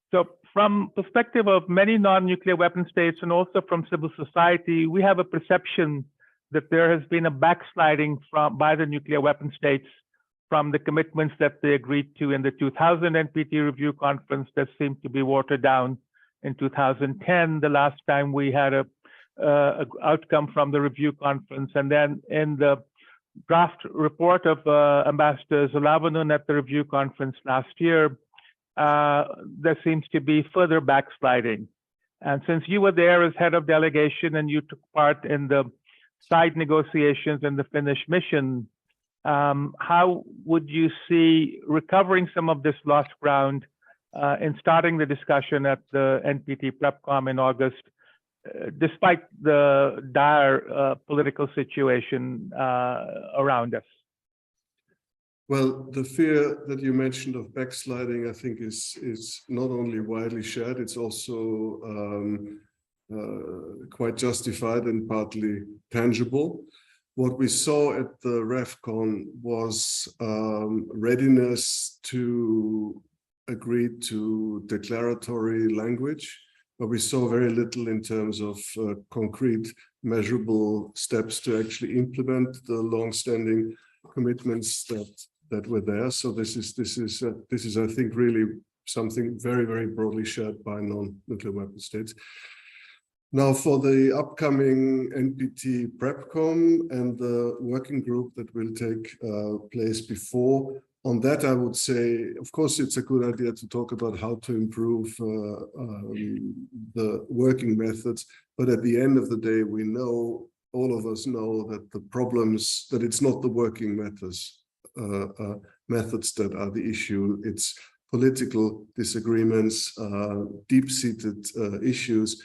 S2: So from perspective of many non-nuclear weapon states and also from civil society, we have a perception that there has been a backsliding by the nuclear weapon states from the commitments that they agreed to in the 2000 NPT review conference that seemed to be watered down in 2010, the last time we had a outcome from the review conference. And then in the draft report of Ambassador Zolavanen at the review conference last year, there seems to be further backsliding. And since you were there as head of delegation and you took part in the side negotiations in the Finnish mission, how would you see recovering some of this lost ground in starting the discussion at the NPT PrepCom in August, despite the dire political situation around us?
S5: Well, the fear that you mentioned of backsliding, I think, is not only widely shared, it's also quite justified and partly tangible. What we saw at the REFCON was readiness to agree to declaratory language, but we saw very little in terms of concrete, measurable steps to actually implement the long-standing commitments that were there. So this is, I think, really something very, very broadly shared by non-nuclear weapon states. Now, for the upcoming NPT PrepCom and the working group that will take place before, on that, I would say, of course, it's a good idea to talk about how to improve the working methods. But at the end of the day, we know, all of us know that the problems, that it's not the working methods that are the issue. It's political disagreements, deep-seated issues.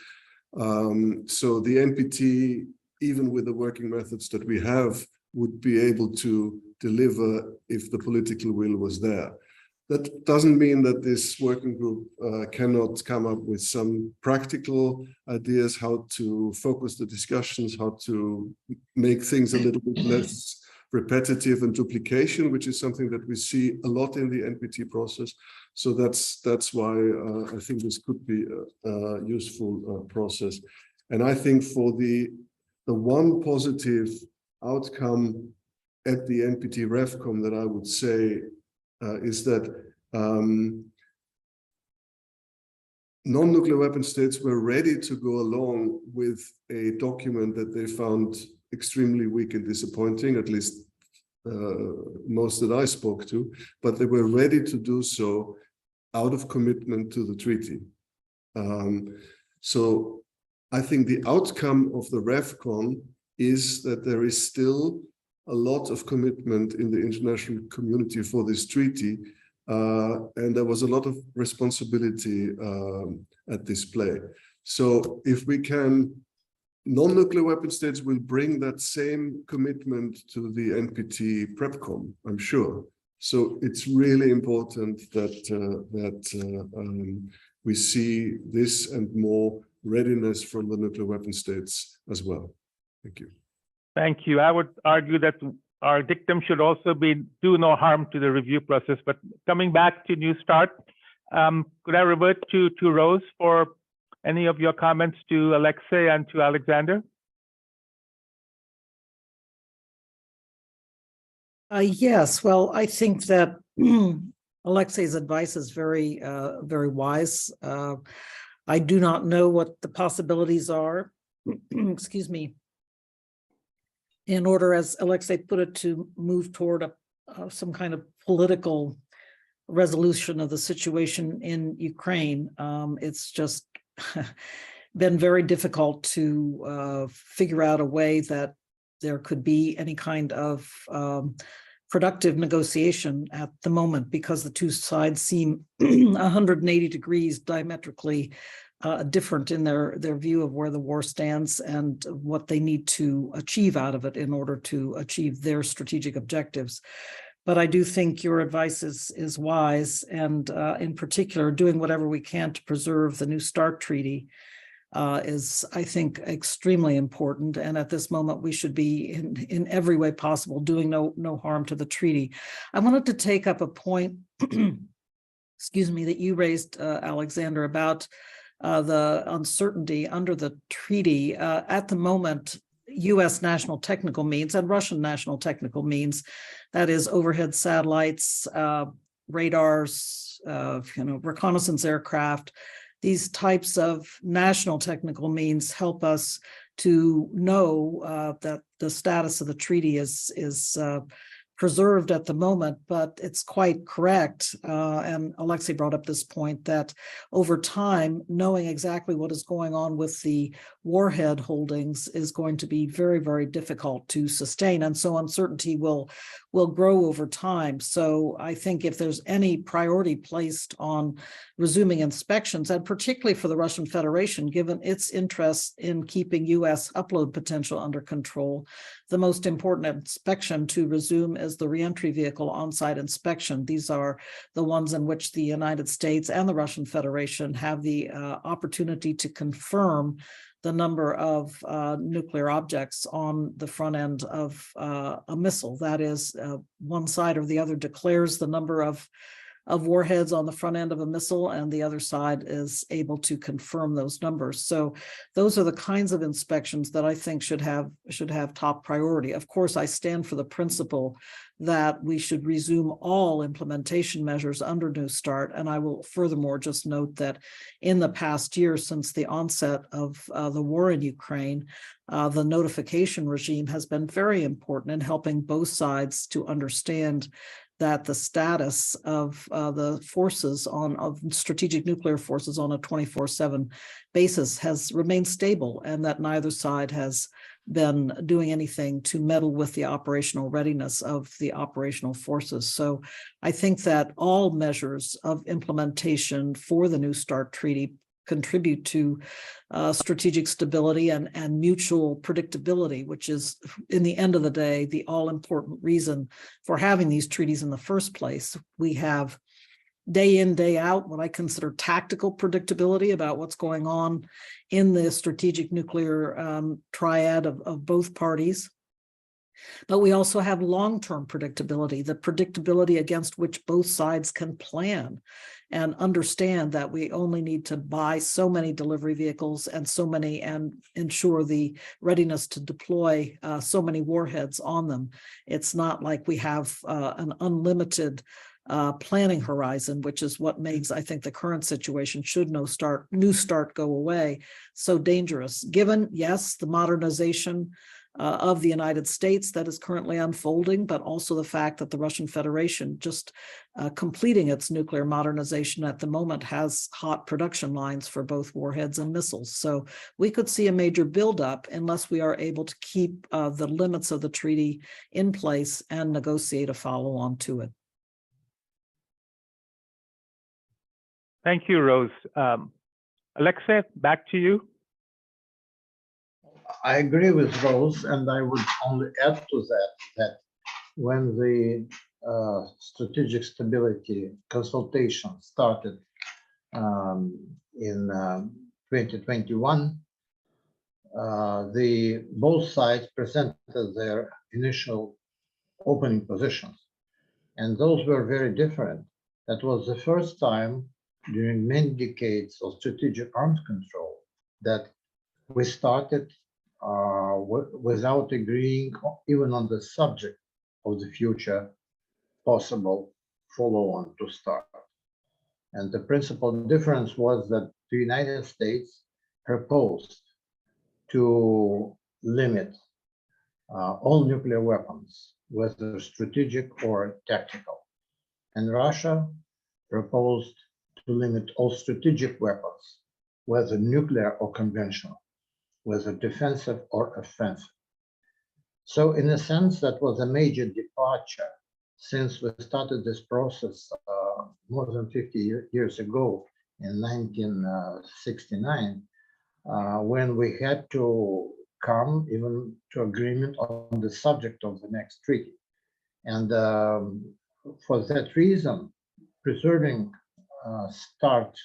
S5: So the NPT, even with the working methods that we have, would be able to deliver if the political will was there. That doesn't mean that this working group cannot come up with some practical ideas how to focus the discussions, how to make things a little bit less repetitive and duplication, which is something that we see a lot in the NPT process. So that's why I think this could be a useful process. And I think for the one positive outcome at the NPT RevCom that I would say is that non-nuclear weapon states were ready to go along with a document that they found extremely weak and disappointing, at least most that I spoke to, but they were ready to do so out of commitment to the treaty. So I think the outcome of the RevCon is that there is still a lot of commitment in the international community for this treaty, and there was a lot of responsibility at display. So if we can, non-nuclear weapon states will bring that same commitment to the NPT PrepCom, I'm sure. So it's really important that we see this and more readiness from the nuclear weapon states as well. Thank you.
S2: Thank you. I would argue that our dictum should also be do no harm to the review process. But coming back to New START, could I revert to Rose for any of your comments to Alexei and to Alexander?
S4: Yes, well, I think that Alexei's advice is very, very wise. I do not know what the possibilities are, excuse me, in order, as Alexei put it, to move toward some kind of political resolution of the situation in Ukraine. It's just been very difficult to figure out a way that there could be any kind of productive negotiation at the moment, because the two sides seem 180 degrees diametrically different in their view of where the war stands and what they need to achieve out of it in order to achieve their strategic objectives. But I do think your advice is wise, and in particular, doing whatever we can to preserve the New START treaty is, I think, extremely important. And at this moment, we should be in every way possible doing no harm to the treaty. I wanted to take up a point, excuse me, that you raised, Alexander, about the uncertainty under the treaty. At the moment, U.S. national technical means and Russian national technical means, that is overhead satellites, radars, reconnaissance aircraft, these types of national technical means help us to know that the status of the treaty is preserved at the moment, but it's quite correct. And Alexei brought up this point that over time, knowing exactly what is going on with the warhead holdings is going to be very, very difficult to sustain. And so uncertainty will grow over time. So I think if there's any priority placed on resuming inspections, and particularly for the Russian Federation, given its interest in keeping U.S. upload potential under control, the most important inspection to resume is the reentry vehicle on-site inspection. These are the ones in which the United States and the Russian Federation have the opportunity to confirm the number of nuclear objects on the front end of a missile. That is, one side or the other declares the number of warheads on the front end of a missile, and the other side is able to confirm those numbers. So those are the kinds of inspections that I think should have top priority. Of course, I stand for the principle that we should resume all implementation measures under New START. And I will furthermore just note that in the past year, since the onset of the war in Ukraine, the notification regime has been very important in helping both sides to understand that the status of the forces of strategic nuclear forces on a 24/7 basis has remained stable, and that neither side has been doing anything to meddle with the operational readiness of the operational forces. So I think that all measures of implementation for the New START treaty contribute to strategic stability and mutual predictability, which is, in the end of the day, the all-important reason for having these treaties in the first place. We have day in, day out, what I consider tactical predictability about what's going on in the strategic nuclear triad of both parties. But we also have long-term predictability, the predictability against which both sides can plan and understand that we only need to buy so many delivery vehicles and ensure the readiness to deploy so many warheads on them. It's not like we have an unlimited planning horizon, which is what makes, I think, the current situation, should New START go away, so dangerous. Given, yes, the modernization of the United States that is currently unfolding, but also the fact that the Russian Federation, just completing its nuclear modernization at the moment, has hot production lines for both warheads and missiles. So we could see a major buildup unless we are able to keep the limits of the treaty in place and negotiate a follow-on to it.
S2: Thank you, Rose. Alexei, back to you.
S3: I agree with Rose, and I would only add to that when the strategic stability consultation started in 2021, both sides presented their initial opening positions, and those were very different. That was the first time during many decades of strategic arms control that we started without agreeing even on the subject of the future possible follow-on to START. And the principal difference was that the United States proposed to limit all nuclear weapons, whether strategic or tactical. And Russia proposed to limit all strategic weapons, whether nuclear or conventional, whether defensive or offensive. So in a sense, that was a major departure since we started this process more than 50 years ago in 1969, when we had to come even to agreement on the subject of the next treaty. And for that reason, preserving START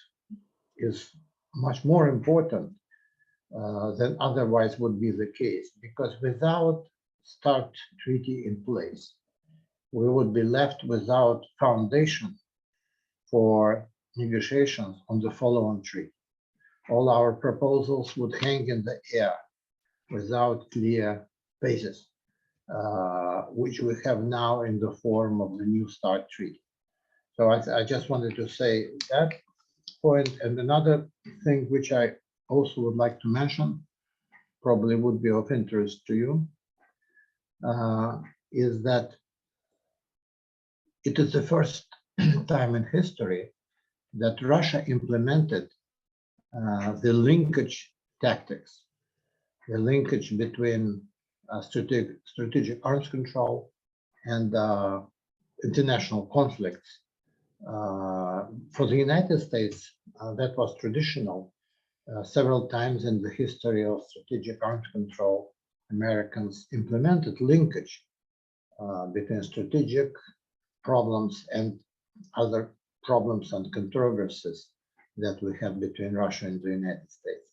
S3: is much more important than otherwise would be the case, because without START treaty in place, we would be left without foundation for negotiations on the follow-on treaty. All our proposals would hang in the air without clear basis, which we have now in the form of the new START treaty. So I just wanted to say that point. And another thing which I also would like to mention, probably would be of interest to you, is that it is the first time in history that Russia implemented the linkage tactics, the linkage between strategic arms control and international conflicts. For the United States, that was traditional. Several times in the history of strategic arms control, Americans implemented linkage between strategic problems and other problems and controversies that we have between Russia and the United States.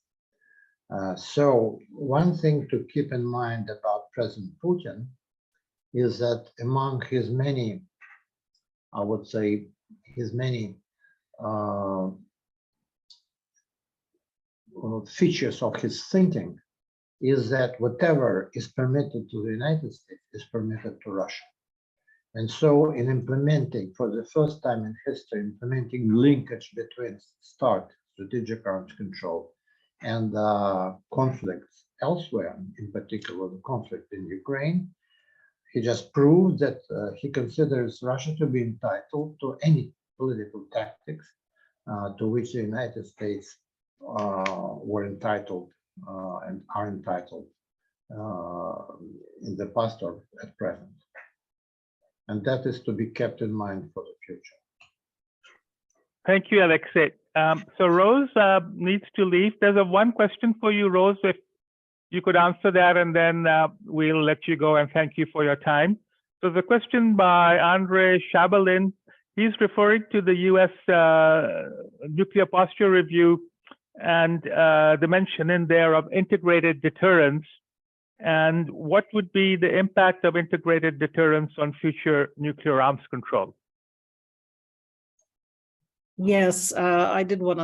S3: So one thing to keep in mind about President Putin is that among his many, I would say, his many features of his thinking is that whatever is permitted to the United States is permitted to Russia. And so in implementing, for the first time in history, implementing linkage between START, strategic arms control, and conflicts elsewhere, in particular the conflict in Ukraine, he just proved that he considers Russia to be entitled to any political tactics to which the United States were entitled and are entitled in the past or at present. And that is to be kept in mind for the future.
S2: Thank you, Alexei. So Rose needs to leave. There's one question for you, Rose, if you could answer that, and then we'll let you go, and thank you for your time. So the question by Andrei Shabalin He's referring to the U.S. nuclear posture review and the mention in there of integrated deterrence, and what would be the impact of integrated deterrence on future nuclear arms control?
S4: Yes, I did want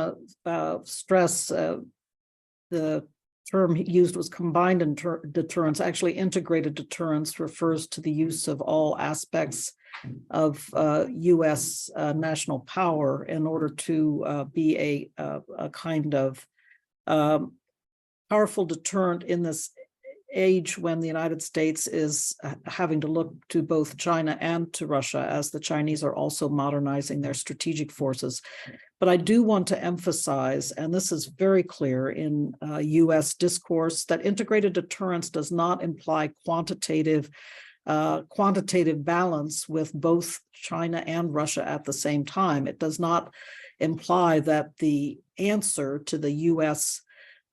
S4: to stress the term used was combined deterrence. Actually, integrated deterrence refers to the use of all aspects of U.S. National power in order to be a kind of powerful deterrent in this age when the United States is having to look to both China and to Russia, as the Chinese are also modernizing their strategic forces. But I do want to emphasize, and this is very clear in U.S. discourse, that integrated deterrence does not imply quantitative balance with both China and Russia at the same time. It does not imply that the answer to the U.S.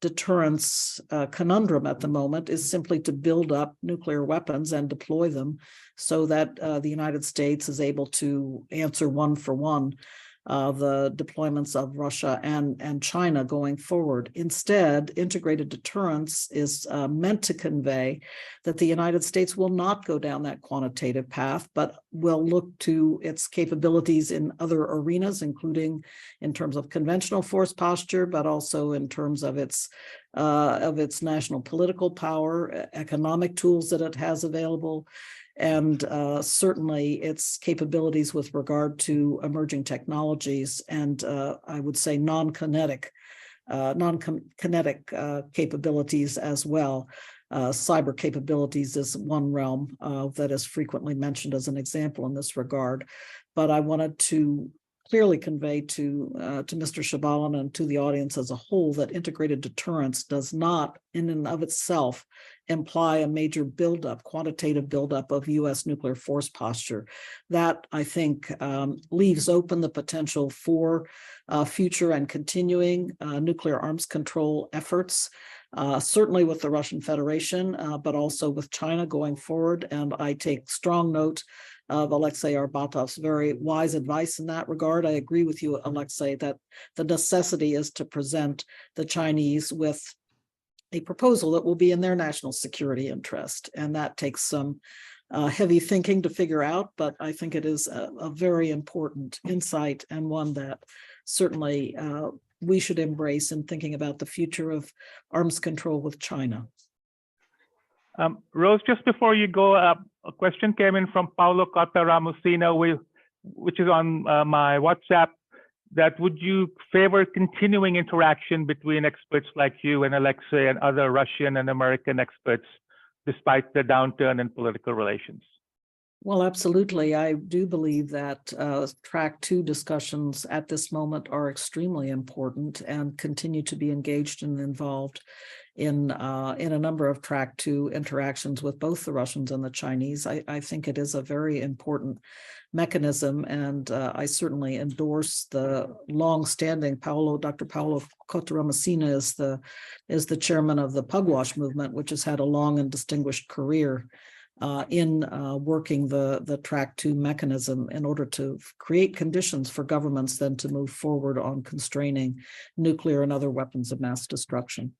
S4: deterrence conundrum at the moment is simply to build up nuclear weapons and deploy them so that the United States is able to answer one for one the deployments of Russia and China going forward. Instead, integrated deterrence is meant to convey that the United States will not go down that quantitative path, but will look to its capabilities in other arenas, including in terms of conventional force posture, but also in terms of its national political power, economic tools that it has available, and certainly its capabilities with regard to emerging technologies and I would say non-kinetic capabilities as well. Cyber capabilities is one realm that is frequently mentioned as an example in this regard. But I wanted to clearly convey to Mr. Shabalin and to the audience as a whole that integrated deterrence does not in and of itself imply a major buildup, quantitative buildup of U.S. nuclear force posture. That, I think, leaves open the potential for future and continuing nuclear arms control efforts, certainly with the Russian Federation, but also with China going forward. And I take strong note of Alexei Arbatov's very wise advice in that regard. I agree with you, Alexei, that the necessity is to present the Chinese with a proposal that will be in their national security interest. And that takes some heavy thinking to figure out, but I think it is a very important insight and one that certainly we should embrace in thinking about the future of arms control with China.
S2: Rose, just before you go, a question came in from Paulo Cotta Ramosino, which is on my WhatsApp, that would you favor continuing interaction between experts like you and Alexei and other Russian and American experts, despite the downturn in political relations?
S4: Well, absolutely. I do believe that Track 2 discussions at this moment are extremely important and continue to be engaged and involved in a number of Track 2 interactions with both the Russians and the Chinese. I think it is a very important mechanism, and I certainly endorse the long-standing Dr. Paulo Cotta Ramosino is the chairman of the Pugwash movement, which has had a long and distinguished career in working the Track 2 mechanism in order to create conditions for governments then to move forward on constraining nuclear and other weapons of mass destruction.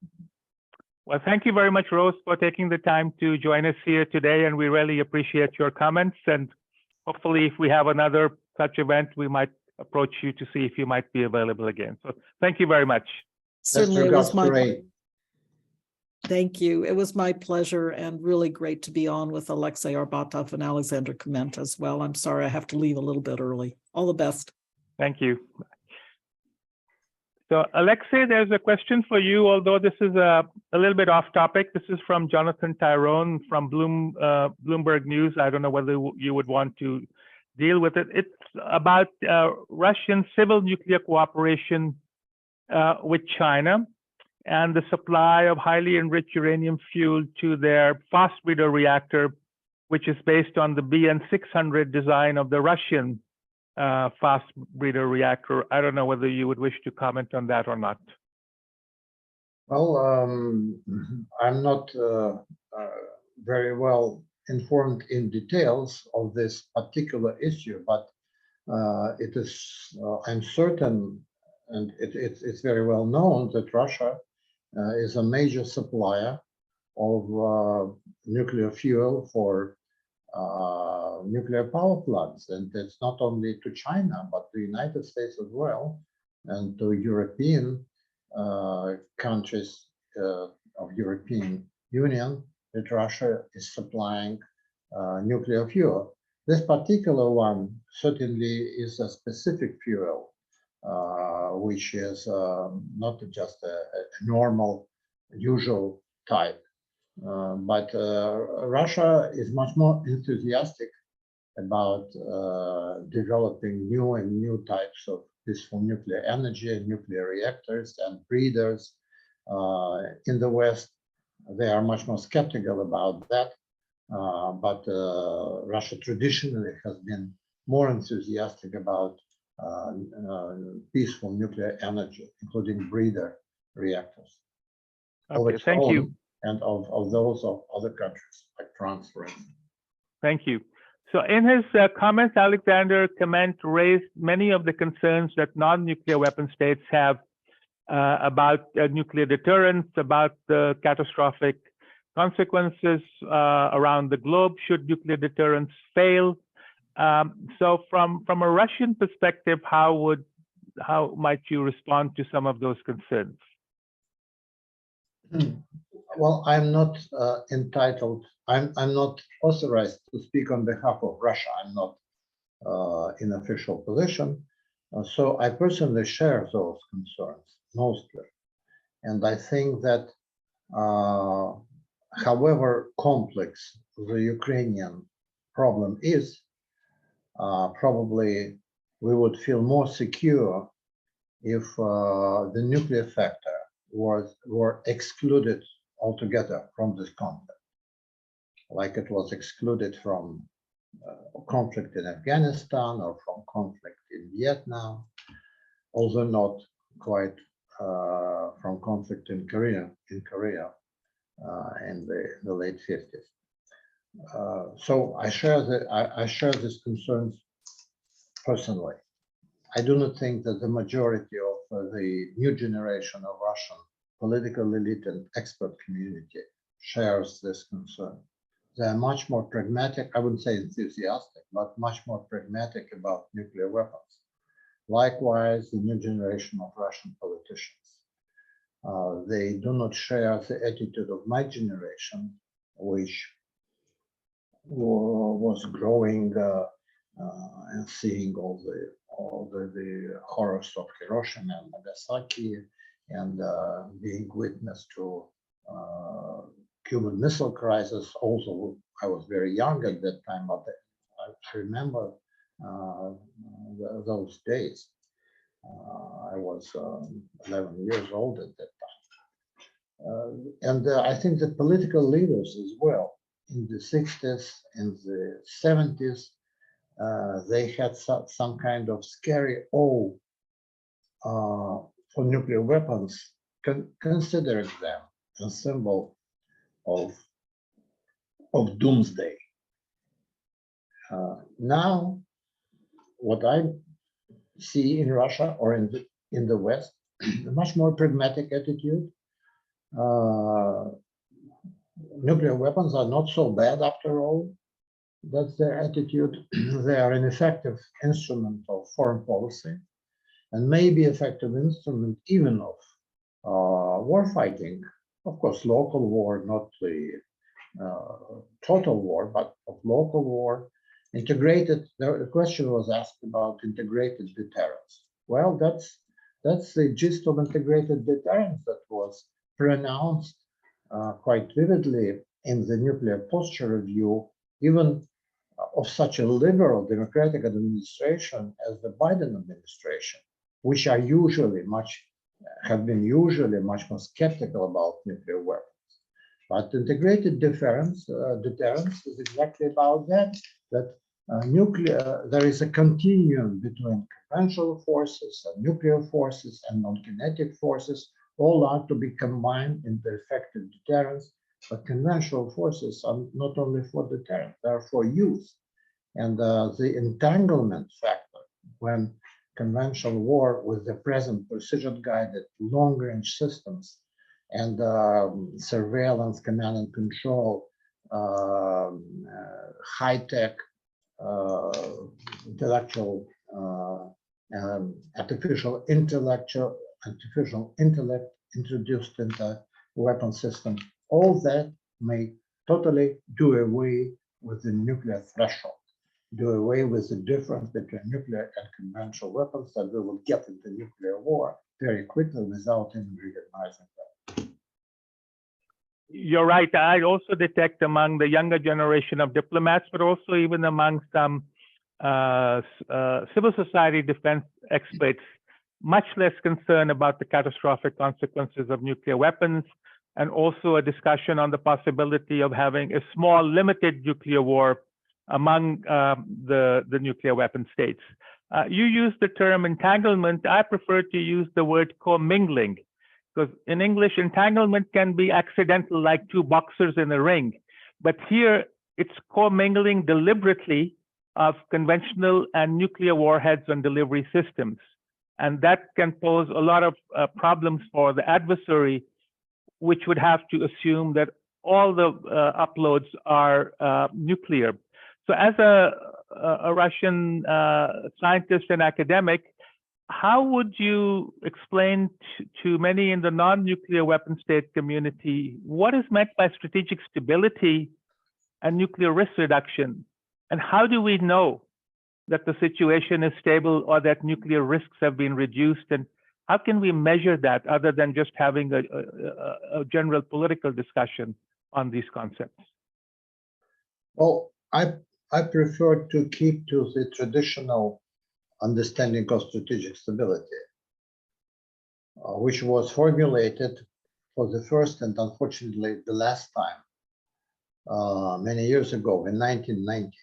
S2: Well, thank you very much, Rose, for taking the time to join us here today, and we really appreciate your comments. And hopefully, if we have another such event, we might approach you to see if you might be available again. So thank you very much.
S4: Certainly, it was my Thank you. It was my pleasure and really great to be on with Alexei Arbatov and Alexander Kment as well. I'm sorry I have to leave a little bit early. All the best.
S2: Thank you. So Alexei, there's a question for you, although this is a little bit off topic. This is from Jonathan Tyrone from Bloomberg News. I don't know whether you would want to deal with it. It's about Russian civil nuclear cooperation with China and the supply of highly enriched uranium fuel to their fast breeder reactor, which is based on the BN600 design of the Russian fast breeder reactor. I don't know whether you would wish to comment on that or not.
S3: Well, I'm not very well informed in details of this particular issue, but it is, I'm certain, and it's very well known that Russia is a major supplier of nuclear fuel for nuclear power plants, and it's not only to China but the United States as well, and to European countries of European Union, that Russia is supplying nuclear fuel. This particular one certainly is a specific fuel, which is not just a normal, usual type. But Russia is much more enthusiastic about developing new types of peaceful nuclear energy, nuclear reactors and breeders. In the West, they are much more skeptical about that. But Russia traditionally has been more enthusiastic about peaceful nuclear energy, including breeder reactors.
S2: Okay, thank you.
S3: And of those of other countries, like France, for instance.
S2: Thank you. So in his comments, Alexander Kement raised many of the concerns that non-nuclear weapon states have about nuclear deterrence, about the catastrophic consequences around the globe should nuclear deterrence fail. So from a Russian perspective, how might you respond to some of those concerns?
S3: Well, I'm not entitled, I'm not authorized to speak on behalf of Russia. I'm not in official position. So I personally share those concerns mostly. And I think that however complex the Ukrainian problem is, probably we would feel more secure if the nuclear factor were excluded altogether from this conflict, like it was excluded from conflict in Afghanistan or from conflict in Vietnam, although not quite from conflict in Korea in the late 50s. So I share these concerns personally. I do not think that the majority of the new generation of Russian political elite and expert community shares this concern. They are much more pragmatic, I wouldn't say enthusiastic, but much more pragmatic about nuclear weapons. Likewise, the new generation of Russian politicians. They do not share the attitude of my generation, which was growing and seeing all the horrors of Hiroshima and Nagasaki, and being witness to Cuban Missile Crisis. Also, I was very young at that time, but I remember those days. I was 11 years old at that time. And I think the political leaders as well, in the 60s, in the 70s, they had some kind of scary awe for nuclear weapons, considering them a symbol of doomsday. Now, what I see in Russia or in the West, a much more pragmatic attitude. Nuclear weapons are not so bad after all. That's their attitude. They are an effective instrument of foreign policy, and maybe effective instrument even of war fighting. Of course, local war, not the total war, but of local war. Integrated, the question was asked about integrated deterrence. Well, that's the gist of integrated deterrence that was pronounced quite vividly in the nuclear posture review, even of such a liberal democratic administration as the Biden administration, which are have been usually much more skeptical about nuclear weapons. But integrated deterrence is exactly about that there is a continuum between conventional forces and nuclear forces and non-kinetic forces, all are to be combined in the effective deterrence. But conventional forces are not only for deterrence, they are for use. And the entanglement factor when conventional war with the present precision-guided long-range systems and surveillance, command and control, high-tech intellectual artificial intellect introduced into weapon system, all that may totally do away with the nuclear threshold, do away with the difference between nuclear and conventional weapons, that we will get into nuclear war very quickly without even recognizing that.
S2: You're right. I also detect among the younger generation of diplomats, but also even among some civil society defense experts, much less concern about the catastrophic consequences of nuclear weapons, and also a discussion on the possibility of having a small, limited nuclear war among the nuclear weapon states. You use the term entanglement. I prefer to use the word commingling, because in English, entanglement can be accidental, like two boxers in a ring. But here, it's commingling deliberately of conventional and nuclear warheads and delivery systems. And that can pose a lot of problems for the adversary, which would have to assume that all the uploads are nuclear. So as a Russian scientist and academic, how would you explain to many in the non-nuclear weapon state community what is meant by strategic stability and nuclear risk reduction? And how do we know that the situation is stable or that nuclear risks have been reduced? And how can we measure that other than just having a general political discussion on these concepts?
S3: Well, I prefer to keep to the traditional understanding of strategic stability, which was formulated for the first and unfortunately the last time many years ago in 1990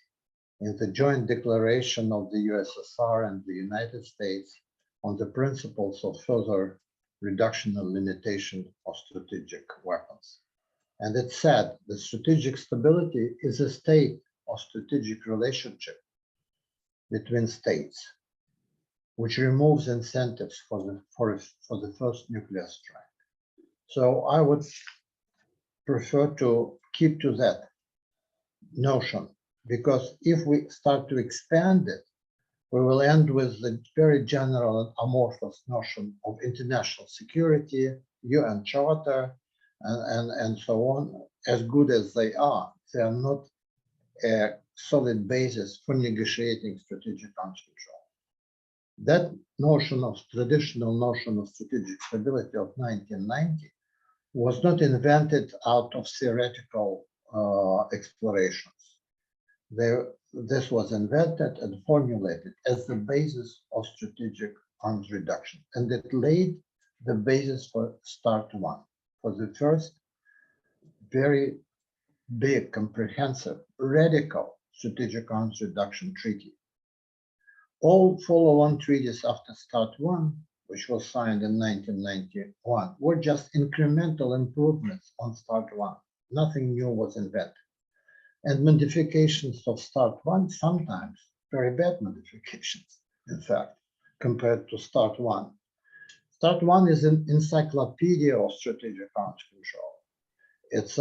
S3: in the joint declaration of the USSR and the United States on the principles of further reduction and limitation of strategic weapons. And it said that strategic stability is a state of strategic relationship between states, which removes incentives for the first nuclear strike. So I would prefer to keep to that notion, because if we start to expand it, we will end with the very general and amorphous notion of international security, UN Charter, and so on. As good as they are not a solid basis for negotiating strategic arms control. That traditional notion of strategic stability of 1990 was not invented out of theoretical explorations. This was invented and formulated as the basis of strategic arms reduction, and it laid the basis for START 1, for the first very big, comprehensive, radical strategic arms reduction treaty. All follow-on treaties after START 1, which was signed in 1991, were just incremental improvements on START 1. Nothing new was invented. And modifications of START 1, sometimes very bad modifications, in fact, compared to START 1. START 1 is an encyclopedia of strategic arms control. It's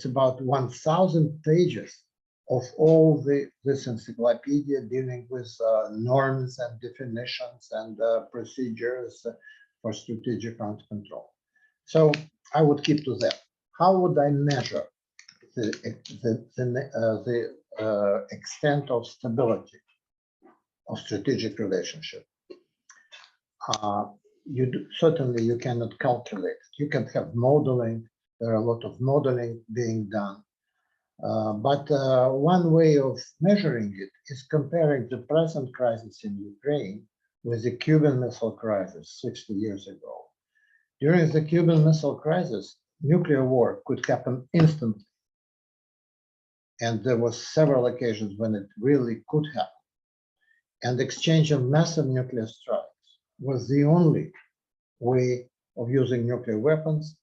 S3: about 1,000 pages of all this encyclopedia dealing with norms and definitions and procedures for strategic arms control. So I would keep to that. How would I measure the extent of stability of strategic relationship? Certainly you cannot calculate. You can have modeling. There are a lot of modeling being done. But one way of measuring it is comparing the present crisis in Ukraine with the Cuban Missile Crisis 60 years ago. During the Cuban Missile Crisis, nuclear war could happen instantly. And there were several occasions when it really could happen. And exchange of massive nuclear strikes was the only way of using nuclear weapons,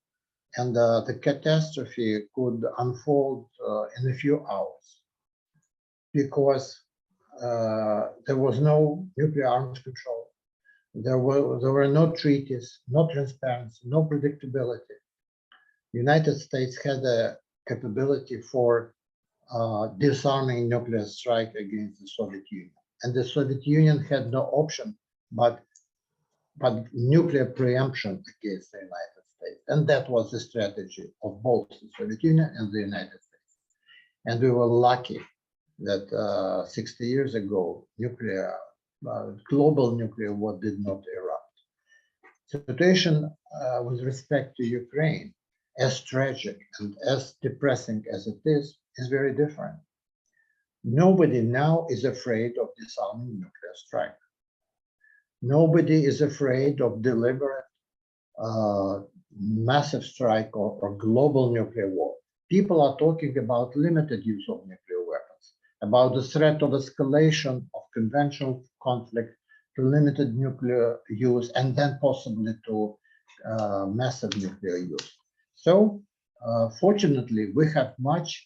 S3: and the catastrophe could unfold in a few hours, because there was no nuclear arms control. There were no treaties, no transparency, no predictability. The United States had a capability for disarming nuclear strike against the Soviet Union. And the Soviet Union had no option but nuclear preemption against the United States. And that was the strategy of both the Soviet Union and the United States. And we were lucky that 60 years ago, global nuclear war did not erupt. The situation with respect to Ukraine, as tragic and as depressing as it is very different. Nobody now is afraid of disarming nuclear strike. Nobody is afraid of deliberate massive strike or global nuclear war. People are talking about limited use of nuclear weapons, about the threat of escalation of conventional conflict to limited nuclear use and then possibly to massive nuclear use. So fortunately, we have much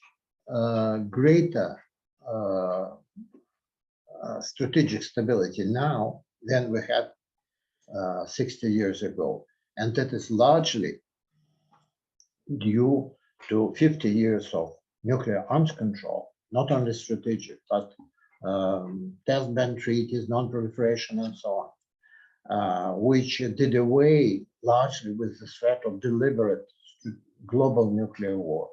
S3: greater strategic stability now than we had 60 years ago. And that is largely due to 50 years of nuclear arms control, not only strategic, but test ban treaties, non-proliferation, and so on, which did away largely with the threat of deliberate global nuclear war.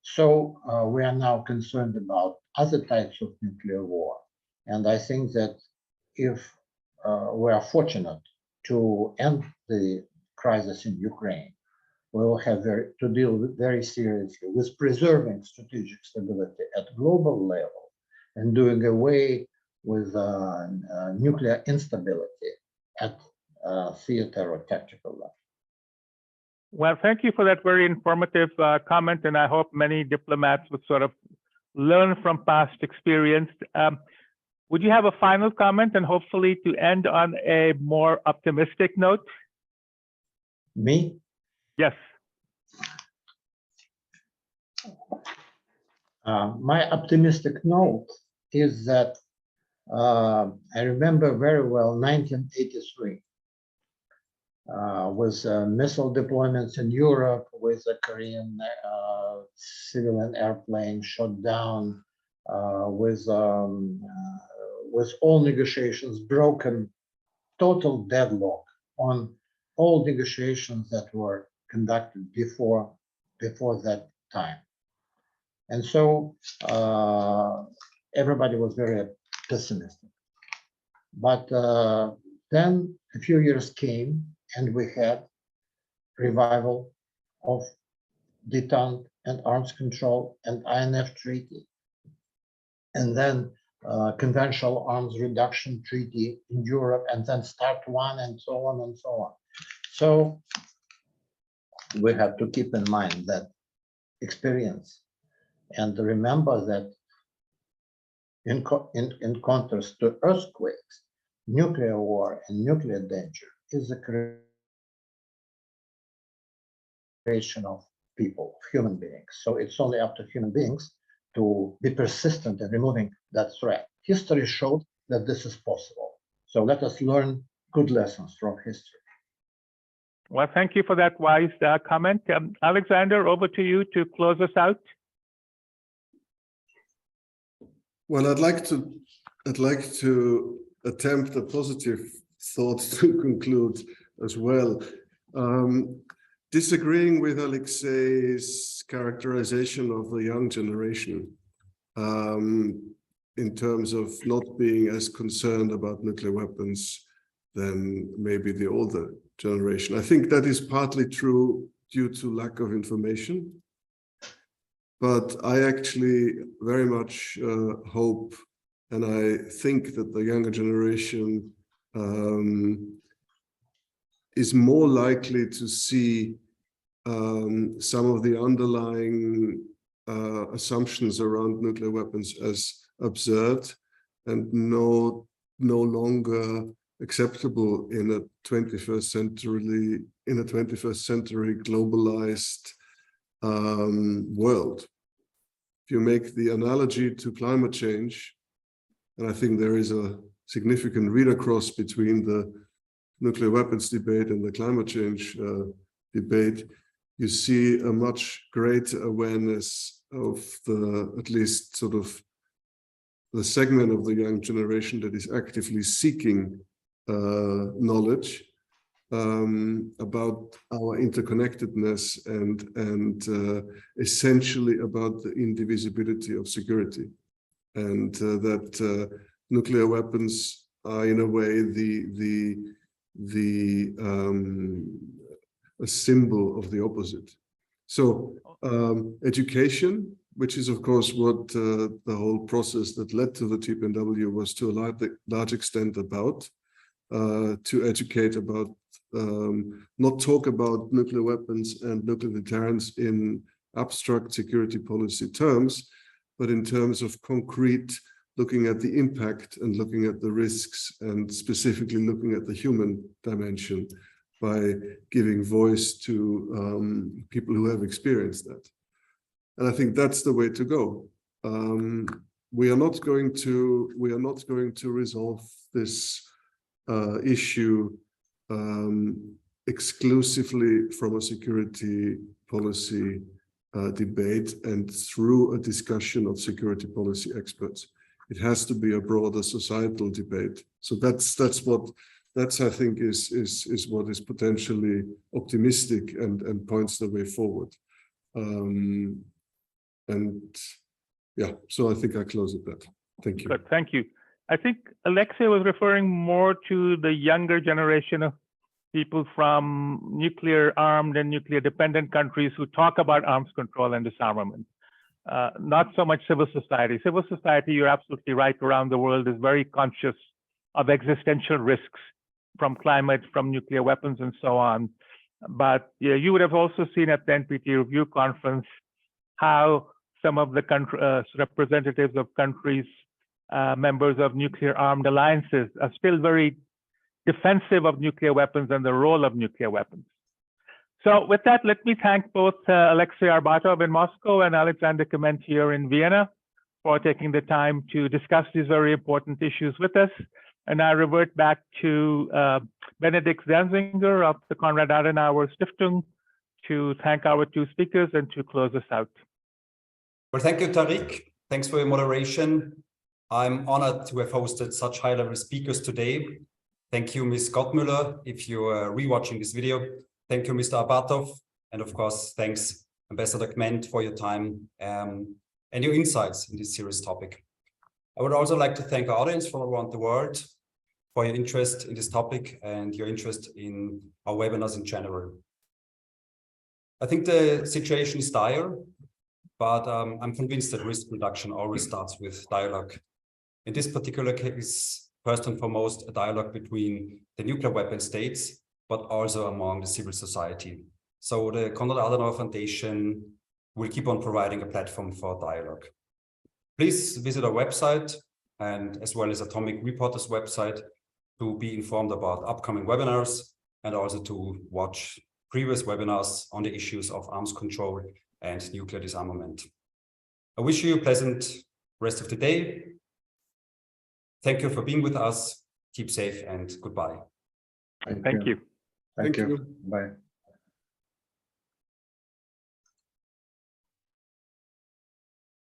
S3: So we are now concerned about other types of nuclear war. And I think that if we are fortunate to end the crisis in Ukraine, we will have to deal very seriously with preserving strategic stability at global level and doing away with nuclear instability at theater or tactical level.
S2: Well, thank you for that very informative comment, and I hope many diplomats would sort of learn from past experience. Would you have a final comment and hopefully to end on a more optimistic note?
S3: Me?
S2: Yes.
S3: My optimistic note is that I remember very well 1983 with missile deployments in Europe, with the Korean civilian airplane shot down, with all negotiations broken, total deadlock on all negotiations that were conducted before that time. And so everybody was very pessimistic. But then a few years came and we had revival of detente and arms control and INF treaty. And then conventional arms reduction treaty in Europe, and then START 1 and so on and so on. So we have to keep in mind that experience and remember that in contrast to earthquakes, nuclear war and nuclear danger is the creation of people, human beings. So it's only up to human beings to be persistent in removing that threat. History showed that this is possible. So let us learn good lessons from history.
S2: Well, thank you for that wise comment. Alexander, over to you to close us out.
S5: Well, I'd like to attempt a positive thought to conclude as well. Disagreeing with Alexei's characterization of the young generation in terms of not being as concerned about nuclear weapons than maybe the older generation. I think that is partly true due to lack of information. But I actually very much hope, and I think that the younger generation is more likely to see some of the underlying assumptions around nuclear weapons as absurd and no longer acceptable in a 21st century globalized world. If you make the analogy to climate change, And I think there is a significant read across between the nuclear weapons debate and the climate change debate. You see a much greater awareness of the, at least sort of the segment of the young generation that is actively seeking knowledge about our interconnectedness and essentially about the indivisibility of security, and that nuclear weapons are in a way a symbol of the opposite. So education, which is of course what the whole process that led to the TPNW was to a large extent about, to educate about, not talk about nuclear weapons and nuclear deterrence in abstract security policy terms, but in terms of concrete, looking at the impact and looking at the risks and specifically looking at the human dimension by giving voice to people who have experienced that. And I think that's the way to go. We are not going to resolve this issue exclusively from a security policy debate and through a discussion of security policy experts. It has to be a broader societal debate. So that's I think is what is potentially optimistic and points the way forward. And yeah, so I think I close at that. Thank you.
S2: Good, thank you. I think Alexei was referring more to the younger generation of people from nuclear armed and nuclear dependent countries who talk about arms control and disarmament. Not so much civil society. Civil society, you're absolutely right, around the world is very conscious of existential risks from climate, from nuclear weapons and so on. But yeah, you would have also seen at the NPT Review Conference how some of the representatives of countries, members of nuclear armed alliances are still very defensive of nuclear weapons and the role of nuclear weapons. So with that, let me thank both Alexei Arbatov in Moscow and Alexander Kement here in Vienna for taking the time to discuss these very important issues with us. And I revert back to Benedikt Danzinger of the Konrad-Adenauer-Stiftung to thank our two speakers and to close us out.
S1: Well, thank you, Tariq. Thanks for your moderation. I'm honored to have hosted such high-level speakers today. Thank you, Ms. Gottmüller, if you are rewatching this video. Thank you, Mr. Arbatov. And of course, thanks, Ambassador Kment, for your time and your insights in this serious topic. I would also like to thank our audience from around the world for your interest in this topic and your interest in our webinars in general. I think the situation is dire, but I'm convinced that risk reduction always starts with dialogue. In this particular case, first and foremost, a dialogue between the nuclear weapon states, but also among the civil society. So the Konrad-Adenauer-Foundation will keep on providing a platform for dialogue. Please visit our website and as well as Atomic Reporter's website to be informed about upcoming webinars and also to watch previous webinars on the issues of arms control and nuclear disarmament. I wish you a pleasant rest of the day. Thank you for being with us. Keep safe and goodbye.
S3: Thank
S2: Thank you.
S3: Thank you.
S5: you.
S3: Bye.